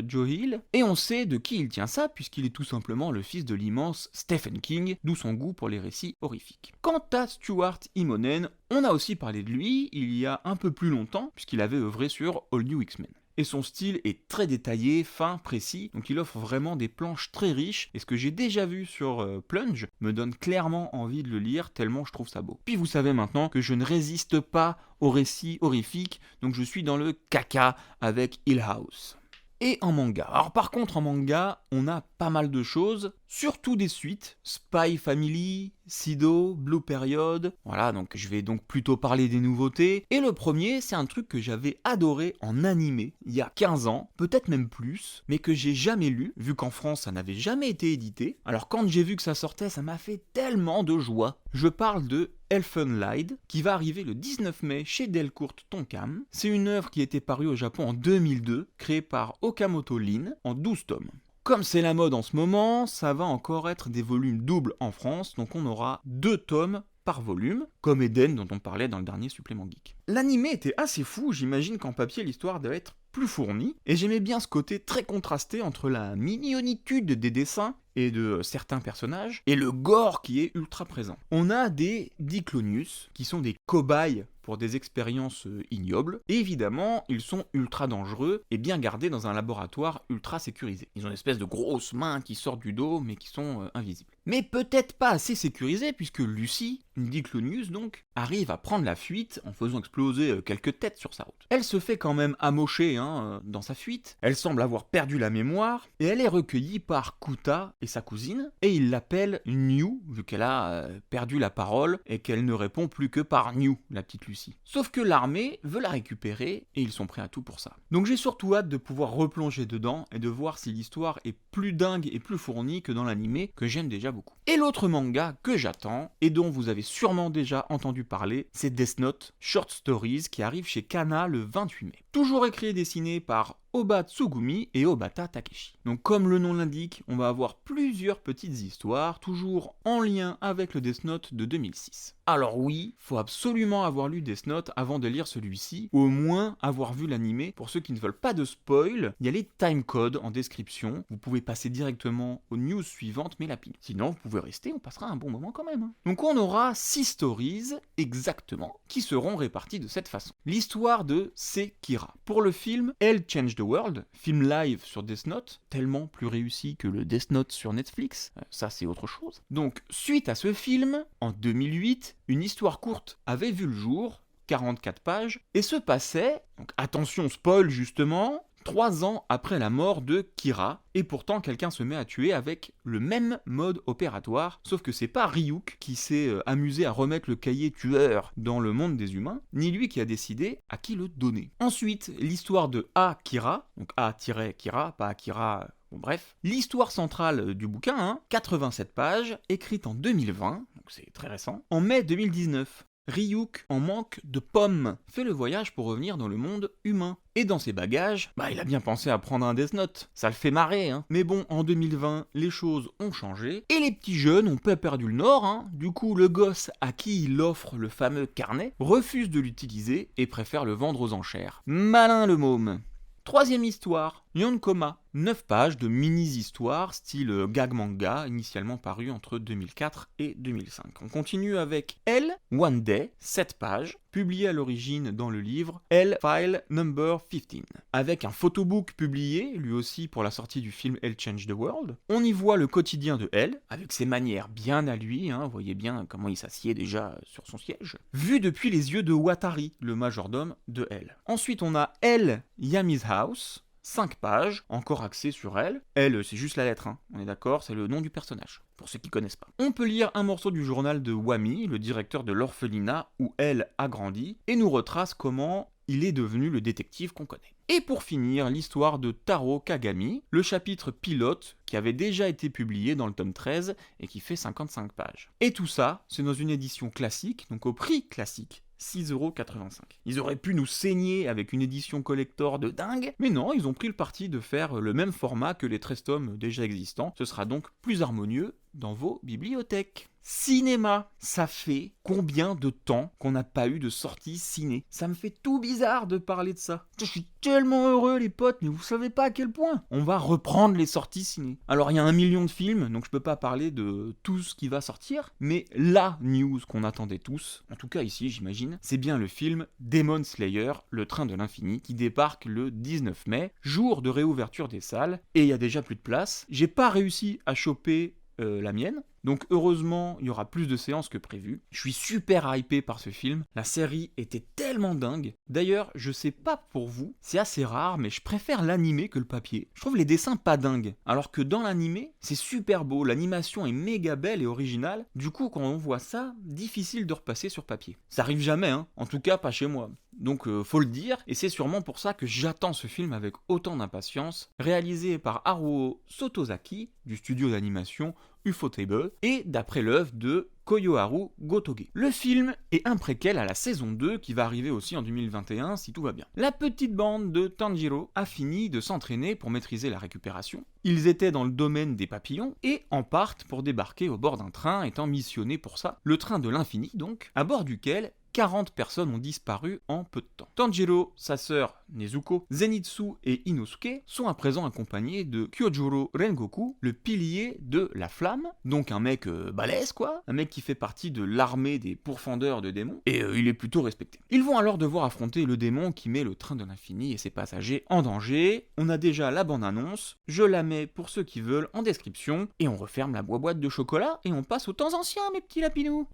Joe Hill, et on sait de qui il tient ça, puisqu'il est tout simplement le fils de l'immense Stephen King, d'où son goût pour les récits horrifiques. Quant à Stuart Immonen, on a aussi parlé de lui il y a un peu plus longtemps, puisqu'il avait œuvré sur All New X-Men. Et son style est très détaillé, fin, précis, donc il offre vraiment des planches très riches, et ce que j'ai déjà vu sur Plunge me donne clairement envie de le lire, tellement je trouve ça beau. Puis vous savez maintenant que je ne résiste pas aux récits horrifiques, donc je suis dans le caca avec Hill House. Et en manga. Alors par contre en manga, on a pas mal de choses, surtout des suites, Spy Family, Sido, Blue Period, voilà, donc je vais donc plutôt parler des nouveautés. Et le premier, c'est un truc que j'avais adoré en animé, il y a 15 ans, peut-être même plus, mais que j'ai jamais lu, vu qu'en France ça n'avait jamais été édité. Alors quand j'ai vu que ça sortait, ça m'a fait tellement de joie. Je parle de Elfenlied, qui va arriver le 19 mai chez Delcourt Tonkam. C'est une œuvre qui était parue au Japon en 2002, créée par Okamoto Lin, en 12 tomes. Comme c'est la mode en ce moment, ça va encore être des volumes doubles en France, donc on aura 2 tomes par volume, comme Eden dont on parlait dans le dernier supplément geek. L'animé était assez fou, j'imagine qu'en papier l'histoire devait être plus fournie, et j'aimais bien ce côté très contrasté entre la mignonitude des dessins et de certains personnages, et le gore qui est ultra présent. On a des Diclonius, qui sont des cobayes pour des expériences ignobles, et évidemment, ils sont ultra dangereux et bien gardés dans un laboratoire ultra sécurisé. Ils ont une espèce de grosses mains qui sortent du dos, mais qui sont invisibles. Mais peut-être pas assez sécurisés, puisque Lucy, une Diclonius donc, arrive à prendre la fuite en faisant exploser quelques têtes sur sa route. Elle se fait quand même amocher dans sa fuite, elle semble avoir perdu la mémoire, et elle est recueillie par Kuta et sa cousine, et ils l'appellent New, vu qu'elle a perdu la parole, et qu'elle ne répond plus que par New, la petite Lucy. Sauf que l'armée veut la récupérer, et ils sont prêts à tout pour ça. Donc j'ai surtout hâte de pouvoir replonger dedans, et de voir si l'histoire est plus dingue et plus fournie que dans l'animé, que j'aime déjà beaucoup. Et l'autre manga que j'attends, et dont vous avez sûrement déjà entendu parler, c'est Death Note Short Stories, qui arrive chez Kana le 28 mai. Toujours écrit et dessiné par Oba Tsugumi et Obata Takeshi. Donc comme le nom l'indique, on va avoir plusieurs petites histoires, toujours en lien avec le Death Note de 2006. Alors oui, faut absolument avoir lu Death Note avant de lire celui-ci, ou au moins avoir vu l'animé. Pour ceux qui ne veulent pas de spoil, il y a les timecodes en description, vous pouvez passer directement aux news suivantes, mais rapide. Sinon, vous pouvez rester, on passera un bon moment quand même. Donc on aura 6 stories, exactement, qui seront réparties de cette façon. L'histoire de Sekira. Pour le film Elle Changed the World, film live sur Death Note, tellement plus réussi que le Death Note sur Netflix, ça c'est autre chose. Donc, suite à ce film, en 2008, une histoire courte avait vu le jour, 44 pages, et se passait, donc attention spoil justement, 3 ans après la mort de Kira, et pourtant quelqu'un se met à tuer avec le même mode opératoire, sauf que c'est pas Ryuk qui s'est amusé à remettre le cahier tueur dans le monde des humains, ni lui qui a décidé à qui le donner. Ensuite, l'histoire de Akira, donc A-Kira, pas Akira. Bon, bref, l'histoire centrale du bouquin, 87 pages, écrite en 2020, donc c'est très récent, en mai 2019. Ryuk, en manque de pommes, fait le voyage pour revenir dans le monde humain. Et dans ses bagages, il a bien pensé à prendre un Death Note. Ça le fait marrer, Mais bon, en 2020, les choses ont changé. Et les petits jeunes ont pas perdu le nord, Du coup, le gosse à qui il offre le fameux carnet refuse de l'utiliser et préfère le vendre aux enchères. Malin le môme. Troisième histoire, Yonkoma, 9 pages de mini-histoires style gag manga, initialement paru entre 2004 et 2005. On continue avec Elle, One Day, 7 pages, publié à l'origine dans le livre Elle File Number 15. Avec un photobook publié, lui aussi pour la sortie du film Elle Changed the World. On y voit le quotidien de Elle, avec ses manières bien à lui, vous voyez bien comment il s'assied déjà sur son siège, vu depuis les yeux de Watari, le majordome de Elle. Ensuite on a Elle, Yami's House, 5 pages, encore axées sur elle. Elle, c'est juste la lettre, on est d'accord, c'est le nom du personnage, pour ceux qui connaissent pas. On peut lire un morceau du journal de Wami, le directeur de l'orphelinat où elle a grandi, et nous retrace comment il est devenu le détective qu'on connaît. Et pour finir, l'histoire de Taro Kagami, le chapitre pilote qui avait déjà été publié dans le tome 13 et qui fait 55 pages. Et tout ça, c'est dans une édition classique, donc au prix classique. 6,85€. Ils auraient pu nous saigner avec une édition collector de dingue, mais non, ils ont pris le parti de faire le même format que les 13 tomes déjà existants. Ce sera donc plus harmonieux dans vos bibliothèques. Cinéma, ça fait combien de temps qu'on n'a pas eu de sortie ciné? Ça me fait tout bizarre de parler de ça. Je suis tellement heureux les potes, mais vous savez pas à quel point. On va reprendre les sorties ciné. Alors il y a 1 million de films, donc je peux pas parler de tout ce qui va sortir, mais la news qu'on attendait tous, en tout cas ici j'imagine, c'est bien le film Demon Slayer, le train de l'infini, qui débarque le 19 mai, jour de réouverture des salles, et il y a déjà plus de place. J'ai pas réussi à choper la mienne, donc heureusement il y aura plus de séances que prévu. Je suis super hypé par ce film, la série était tellement dingue. D'ailleurs je sais pas pour vous, c'est assez rare mais je préfère l'animé que le papier. Je trouve les dessins pas dingues, alors que dans l'animé c'est super beau, l'animation est méga belle et originale. Du coup quand on voit ça, difficile de repasser sur papier. Ça arrive jamais, en tout cas pas chez moi. Donc faut le dire, et c'est sûrement pour ça que j'attends ce film avec autant d'impatience, réalisé par Haruo Sotozaki, du studio d'animation Ufotable, et d'après l'œuvre de Koyoharu Gotoge. Le film est un préquel à la saison 2 qui va arriver aussi en 2021 si tout va bien. La petite bande de Tanjiro a fini de s'entraîner pour maîtriser la récupération. Ils étaient dans le domaine des papillons et en partent pour débarquer au bord d'un train étant missionnés pour ça, le train de l'infini donc, à bord duquel 40 personnes ont disparu en peu de temps. Tanjiro, sa sœur Nezuko, Zenitsu et Inosuke sont à présent accompagnés de Kyojuro Rengoku, le pilier de la flamme, donc un mec balèze quoi, un mec qui fait partie de l'armée des pourfendeurs de démons, et il est plutôt respecté. Ils vont alors devoir affronter le démon qui met le train de l'infini et ses passagers en danger. On a déjà la bande-annonce, je la mets pour ceux qui veulent en description, et on referme la boîte de chocolat et on passe aux temps anciens mes petits lapinous.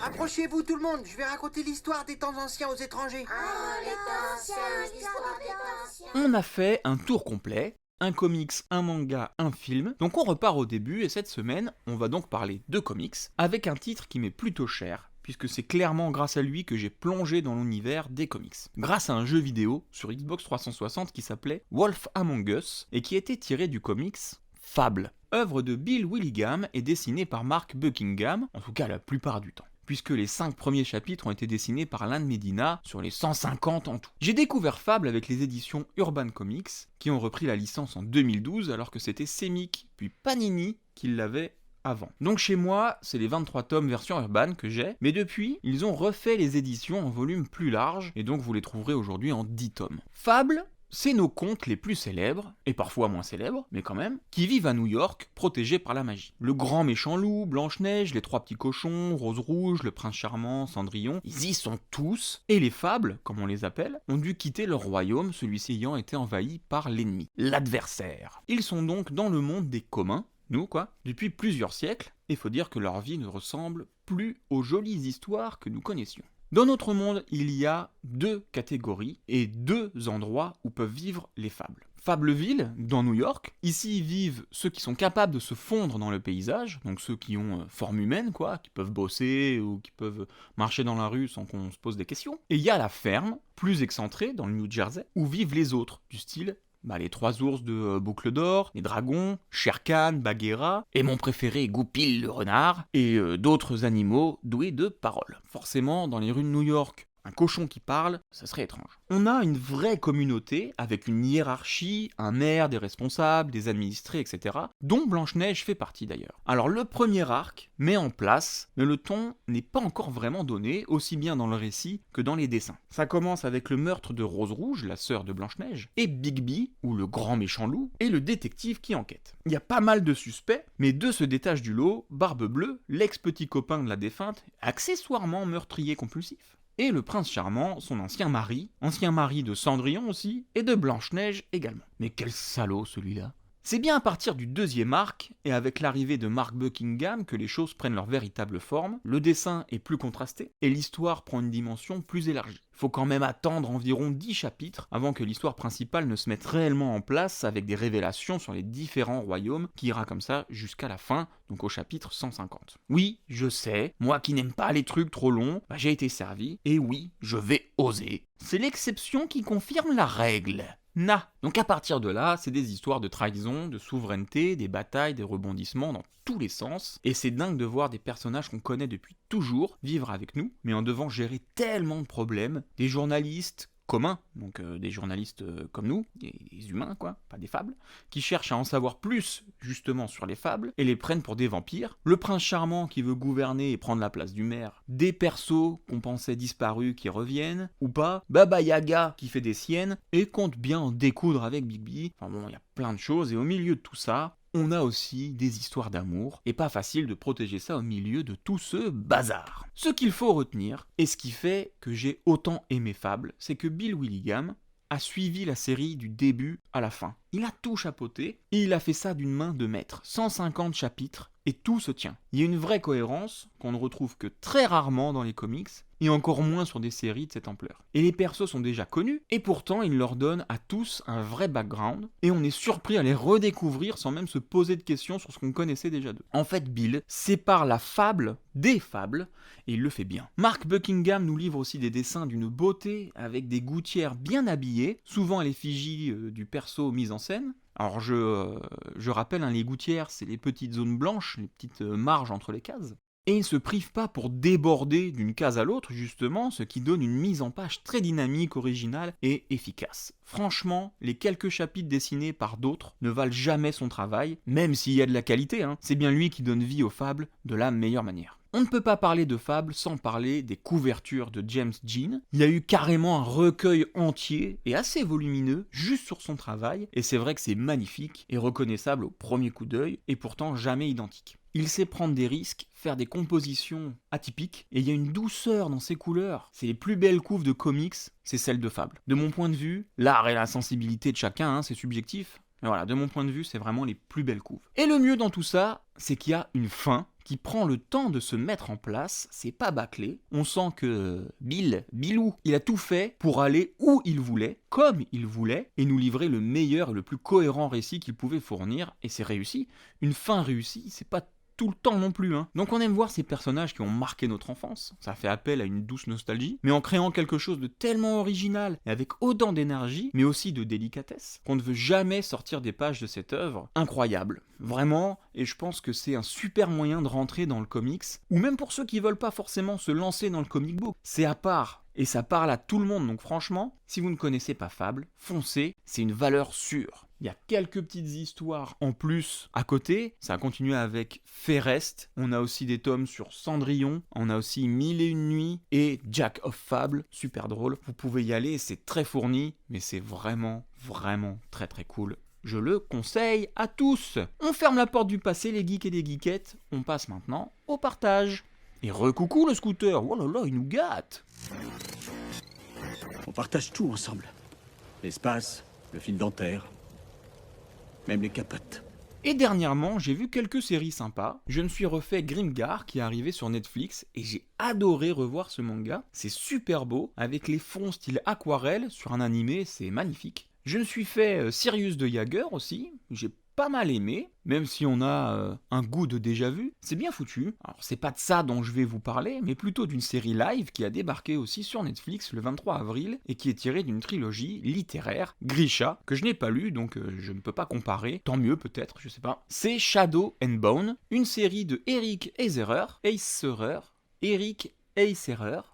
Approchez-vous tout le monde, je vais raconter l'histoire des temps anciens aux étrangers. Les temps anciens, l'histoire des temps anciens. On a fait un tour complet, un comics, un manga, un film, donc on repart au début et cette semaine, on va donc parler de comics, avec un titre qui m'est plutôt cher, puisque c'est clairement grâce à lui que j'ai plongé dans l'univers des comics. Grâce à un jeu vidéo sur Xbox 360 qui s'appelait Wolf Among Us, et qui était tiré du comics Fable, œuvre de Bill Willingham et dessinée par Mark Buckingham, en tout cas la plupart du temps, puisque les 5 premiers chapitres ont été dessinés par Alan Medina sur les 150 en tout. J'ai découvert Fable avec les éditions Urban Comics, qui ont repris la licence en 2012 alors que c'était Semic, puis Panini qui l'avait avant. Donc chez moi, c'est les 23 tomes version Urban que j'ai, mais depuis, ils ont refait les éditions en volume plus large, et donc vous les trouverez aujourd'hui en 10 tomes. Fable, c'est nos contes les plus célèbres, et parfois moins célèbres, mais quand même, qui vivent à New York, protégés par la magie. Le grand méchant loup, Blanche-Neige, les 3 petits cochons, Rose Rouge, le prince charmant, Cendrillon, ils y sont tous, et les fables, comme on les appelle, ont dû quitter leur royaume, celui-ci ayant été envahi par l'ennemi, l'adversaire. Ils sont donc dans le monde des communs, nous quoi, depuis plusieurs siècles, et faut dire que leur vie ne ressemble plus aux jolies histoires que nous connaissions. Dans notre monde, il y a 2 catégories et 2 endroits où peuvent vivre les fables. Fableville, dans New York, ici vivent ceux qui sont capables de se fondre dans le paysage, donc ceux qui ont forme humaine, quoi, qui peuvent bosser ou qui peuvent marcher dans la rue sans qu'on se pose des questions. Et il y a la ferme, plus excentrée, dans le New Jersey, où vivent les autres, du style les 3 ours de Boucle d'Or, les dragons, Shere Khan, Bagheera, et mon préféré Goupil le renard, et d'autres animaux doués de paroles. Forcément, dans les rues de New York, un cochon qui parle, ça serait étrange. On a une vraie communauté, avec une hiérarchie, un maire, des responsables, des administrés, etc., dont Blanche-Neige fait partie d'ailleurs. Alors le premier arc met en place, mais le ton n'est pas encore vraiment donné, aussi bien dans le récit que dans les dessins. Ça commence avec le meurtre de Rose Rouge, la sœur de Blanche-Neige, et Bigby, ou le grand méchant loup, et le détective qui enquête. Il y a pas mal de suspects, mais 2 se détachent du lot, Barbe Bleue, l'ex-petit copain de la défunte, accessoirement meurtrier compulsif, et le prince charmant, son ancien mari de Cendrillon aussi, et de Blanche-Neige également. Mais quel salaud celui-là! C'est bien à partir du 2e arc, et avec l'arrivée de Mark Buckingham, que les choses prennent leur véritable forme, le dessin est plus contrasté, et l'histoire prend une dimension plus élargie. Faut quand même attendre environ 10 chapitres avant que l'histoire principale ne se mette réellement en place avec des révélations sur les différents royaumes qui ira comme ça jusqu'à la fin, donc au chapitre 150. Oui, je sais, moi qui n'aime pas les trucs trop longs, j'ai été servi, et oui, je vais oser. C'est l'exception qui confirme la règle. Donc à partir de là, c'est des histoires de trahison, de souveraineté, des batailles, des rebondissements dans tous les sens, et c'est dingue de voir des personnages qu'on connaît depuis toujours vivre avec nous, mais en devant gérer tellement de problèmes, des journalistes communs, donc des journalistes comme nous, des humains quoi, pas des fables, qui cherchent à en savoir plus justement sur les fables et les prennent pour des vampires, le prince charmant qui veut gouverner et prendre la place du maire, des persos qu'on pensait disparus qui reviennent, ou pas, Baba Yaga qui fait des siennes et compte bien en découdre avec Bigby, enfin bon, il y a plein de choses, et au milieu de tout ça, on a aussi des histoires d'amour, et pas facile de protéger ça au milieu de tout ce bazar. Ce qu'il faut retenir, et ce qui fait que j'ai autant aimé Fable, c'est que Bill Willingham a suivi la série du début à la fin. Il a tout chapeauté, et il a fait ça d'une main de maître. 150 chapitres, et tout se tient. Il y a une vraie cohérence qu'on ne retrouve que très rarement dans les comics, et encore moins sur des séries de cette ampleur. Et les persos sont déjà connus, et pourtant il leur donne à tous un vrai background, et on est surpris à les redécouvrir sans même se poser de questions sur ce qu'on connaissait déjà d'eux. En fait, Bill sépare la fable des fables, et il le fait bien. Mark Buckingham nous livre aussi des dessins d'une beauté, avec des gouttières bien habillées, souvent à l'effigie du perso mis en scène. Alors je rappelle, les gouttières, c'est les petites zones blanches, les petites marges entre les cases. Et il ne se prive pas pour déborder d'une case à l'autre, justement, ce qui donne une mise en page très dynamique, originale et efficace. Franchement, les quelques chapitres dessinés par d'autres ne valent jamais son travail, même s'il y a de la qualité, c'est bien lui qui donne vie aux fables de la meilleure manière. On ne peut pas parler de Fable sans parler des couvertures de James Jean. Il y a eu carrément un recueil entier et assez volumineux juste sur son travail, et c'est vrai que c'est magnifique et reconnaissable au premier coup d'œil, et pourtant jamais identique. Il sait prendre des risques, faire des compositions atypiques, et il y a une douceur dans ses couleurs. C'est les plus belles couves de comics, c'est celles de Fable. De mon point de vue, l'art et la sensibilité de chacun, c'est subjectif, mais voilà, de mon point de vue, c'est vraiment les plus belles couves. Et le mieux dans tout ça, c'est qu'il y a une fin qui prend le temps de se mettre en place, c'est pas bâclé. On sent que Bilou, il a tout fait pour aller où il voulait, comme il voulait, et nous livrer le meilleur et le plus cohérent récit qu'il pouvait fournir, et c'est réussi. Une fin réussie, c'est pas tout le temps non plus, hein. Donc on aime voir ces personnages qui ont marqué notre enfance, ça fait appel à une douce nostalgie, mais en créant quelque chose de tellement original, et avec autant d'énergie, mais aussi de délicatesse, qu'on ne veut jamais sortir des pages de cette œuvre. Incroyable, vraiment, et je pense que c'est un super moyen de rentrer dans le comics, ou même pour ceux qui veulent pas forcément se lancer dans le comic book, c'est à part, et ça parle à tout le monde, donc franchement, si vous ne connaissez pas Fable, foncez, c'est une valeur sûre. Il y a quelques petites histoires en plus à côté, ça a continué avec Ferrest, on a aussi des tomes sur Cendrillon, on a aussi 1001 nuits et Jack of Fable, super drôle, vous pouvez y aller, c'est très fourni, mais c'est vraiment très très cool. Je le conseille à tous. On ferme la porte du passé les geeks et les geekettes, on passe maintenant au partage. Et recoucou le scooter, oh là là, il nous gâte. On partage tout ensemble. L'espace, le fil dentaire, même les capotes. Et dernièrement, j'ai vu quelques séries sympas. Je me suis refait Grimgar qui est arrivé sur Netflix et j'ai adoré revoir ce manga. C'est super beau, avec les fonds style aquarelle sur un animé, c'est magnifique. Je me suis fait Sirius de Jaeger aussi, j'ai pas mal aimé, même si on a un goût de déjà-vu, c'est bien foutu. Alors c'est pas de ça dont je vais vous parler, mais plutôt d'une série live qui a débarqué aussi sur Netflix le 23 avril et qui est tirée d'une trilogie littéraire, Grisha, que je n'ai pas lu, donc je ne peux pas comparer, tant mieux peut-être, je sais pas. C'est Shadow and Bone, une série de Eric Eiserer,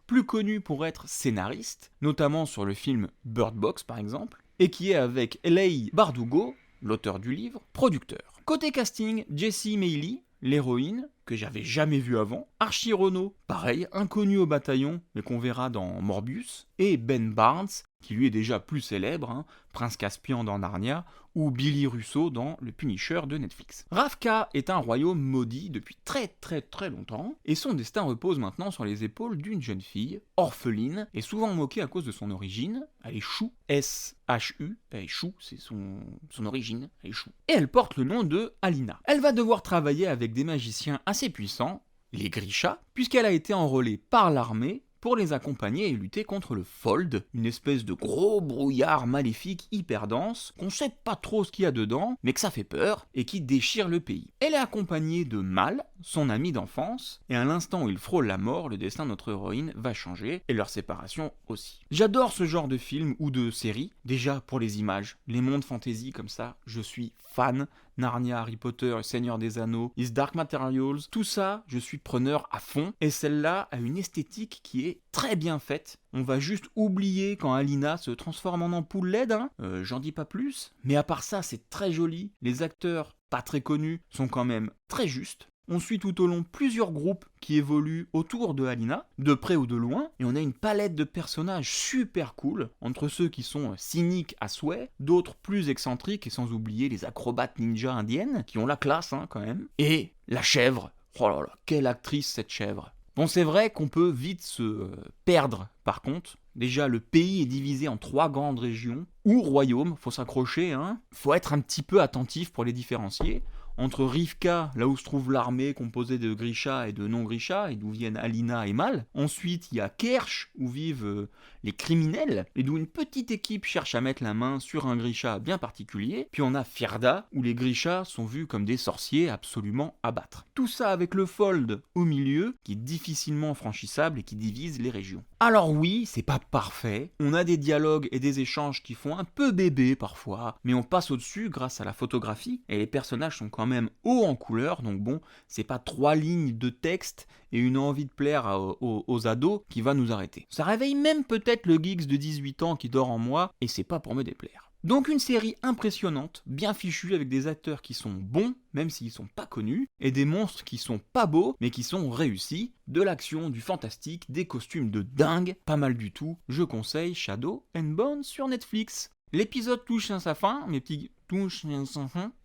plus connu pour être scénariste, notamment sur le film Bird Box par exemple, et qui est avec Leigh Bardugo, l'auteur du livre, producteur. Côté casting, Jessie Meili, l'héroïne, que j'avais jamais vue avant, Archie Renaud, pareil, inconnu au bataillon, mais qu'on verra dans Morbius, et Ben Barnes, qui lui est déjà plus célèbre, hein, Prince Caspian dans Narnia, ou Billy Russo dans Le Punisher de Netflix. Ravka est un royaume maudit depuis très longtemps, et son destin repose maintenant sur les épaules d'une jeune fille, orpheline, et souvent moquée à cause de son origine. Elle est Chou, S-H-U, elle est Chou, c'est son origine, elle est Chou. Et elle porte le nom de Alina. Elle va devoir travailler avec des magiciens assez puissants, les Grisha, puisqu'elle a été enrôlée par l'armée pour les accompagner et lutter contre le Fold, une espèce de gros brouillard maléfique hyper dense, qu'on sait pas trop ce qu'il y a dedans, mais que ça fait peur, et qui déchire le pays. Elle est accompagnée de Mal, son ami d'enfance, et à l'instant où il frôle la mort, le destin de notre héroïne va changer, et leur séparation aussi. J'adore ce genre de film ou de série, déjà pour les images, les mondes fantasy comme ça, je suis fan. Narnia, Harry Potter, Seigneur des Anneaux, His Dark Materials, tout ça, je suis preneur à fond, et celle-là a une esthétique qui est très bien faite. On va juste oublier quand Alina se transforme en ampoule LED, hein. J'en dis pas plus, mais à part ça, c'est très joli. Les acteurs, pas très connus, sont quand même très justes. On suit tout au long plusieurs groupes qui évoluent autour de Alina, de près ou de loin, et on a une palette de personnages super cool, entre ceux qui sont cyniques à souhait, d'autres plus excentriques, et sans oublier les acrobates ninja indiennes, qui ont la classe hein, quand même, et la chèvre. Oh là là, quelle actrice cette chèvre. Bon, c'est vrai qu'on peut vite se perdre, par contre. Déjà, le pays est divisé en 3 grandes régions, ou royaumes, faut s'accrocher, hein. Faut être un petit peu attentif pour les différencier. Entre Rivka, là où se trouve l'armée composée de Grisha et de non-Grisha, et d'où viennent Alina et Mal. Ensuite, il y a Kerch, où vivent les criminels, et d'où une petite équipe cherche à mettre la main sur un Grisha bien particulier. Puis on a Fjerda, où les Grisha sont vus comme des sorciers absolument à battre. Tout ça avec le Fold au milieu, qui est difficilement franchissable et qui divise les régions. Alors oui, c'est pas parfait, on a des dialogues et des échanges qui font un peu bébé parfois, mais on passe au-dessus grâce à la photographie, et les personnages sont quand même hauts en couleur, donc bon, c'est pas 3 lignes de texte et une envie de plaire aux ados qui va nous arrêter. Ça réveille même peut-être le geeks de 18 ans qui dort en moi, et c'est pas pour me déplaire. Donc une série impressionnante, bien fichue avec des acteurs qui sont bons, même s'ils sont pas connus, et des monstres qui sont pas beaux, mais qui sont réussis, de l'action, du fantastique, des costumes de dingue, pas mal du tout, je conseille Shadow and Bone sur Netflix. L'épisode touche à sa fin,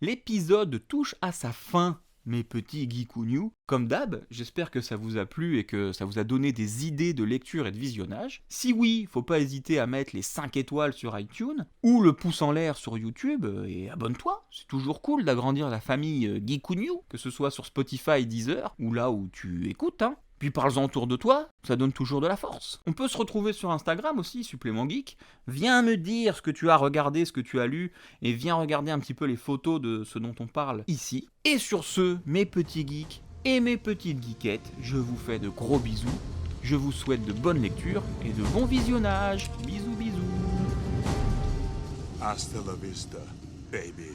L'épisode touche à sa fin, mes petits geekounious. Comme d'hab, j'espère que ça vous a plu et que ça vous a donné des idées de lecture et de visionnage. Si oui, faut pas hésiter à mettre les 5 étoiles sur iTunes ou le pouce en l'air sur YouTube et abonne-toi. C'est toujours cool d'agrandir la famille geekounious, que ce soit sur Spotify, Deezer ou là où tu écoutes, hein. Puis parle-en autour de toi, ça donne toujours de la force. On peut se retrouver sur Instagram aussi, Supplément Geek. Viens me dire ce que tu as regardé, ce que tu as lu, et viens regarder un petit peu les photos de ce dont on parle ici. Et sur ce, mes petits geeks et mes petites geekettes, je vous fais de gros bisous. Je vous souhaite de bonnes lectures et de bons visionnages. Bisous, bisous. Hasta la vista, baby.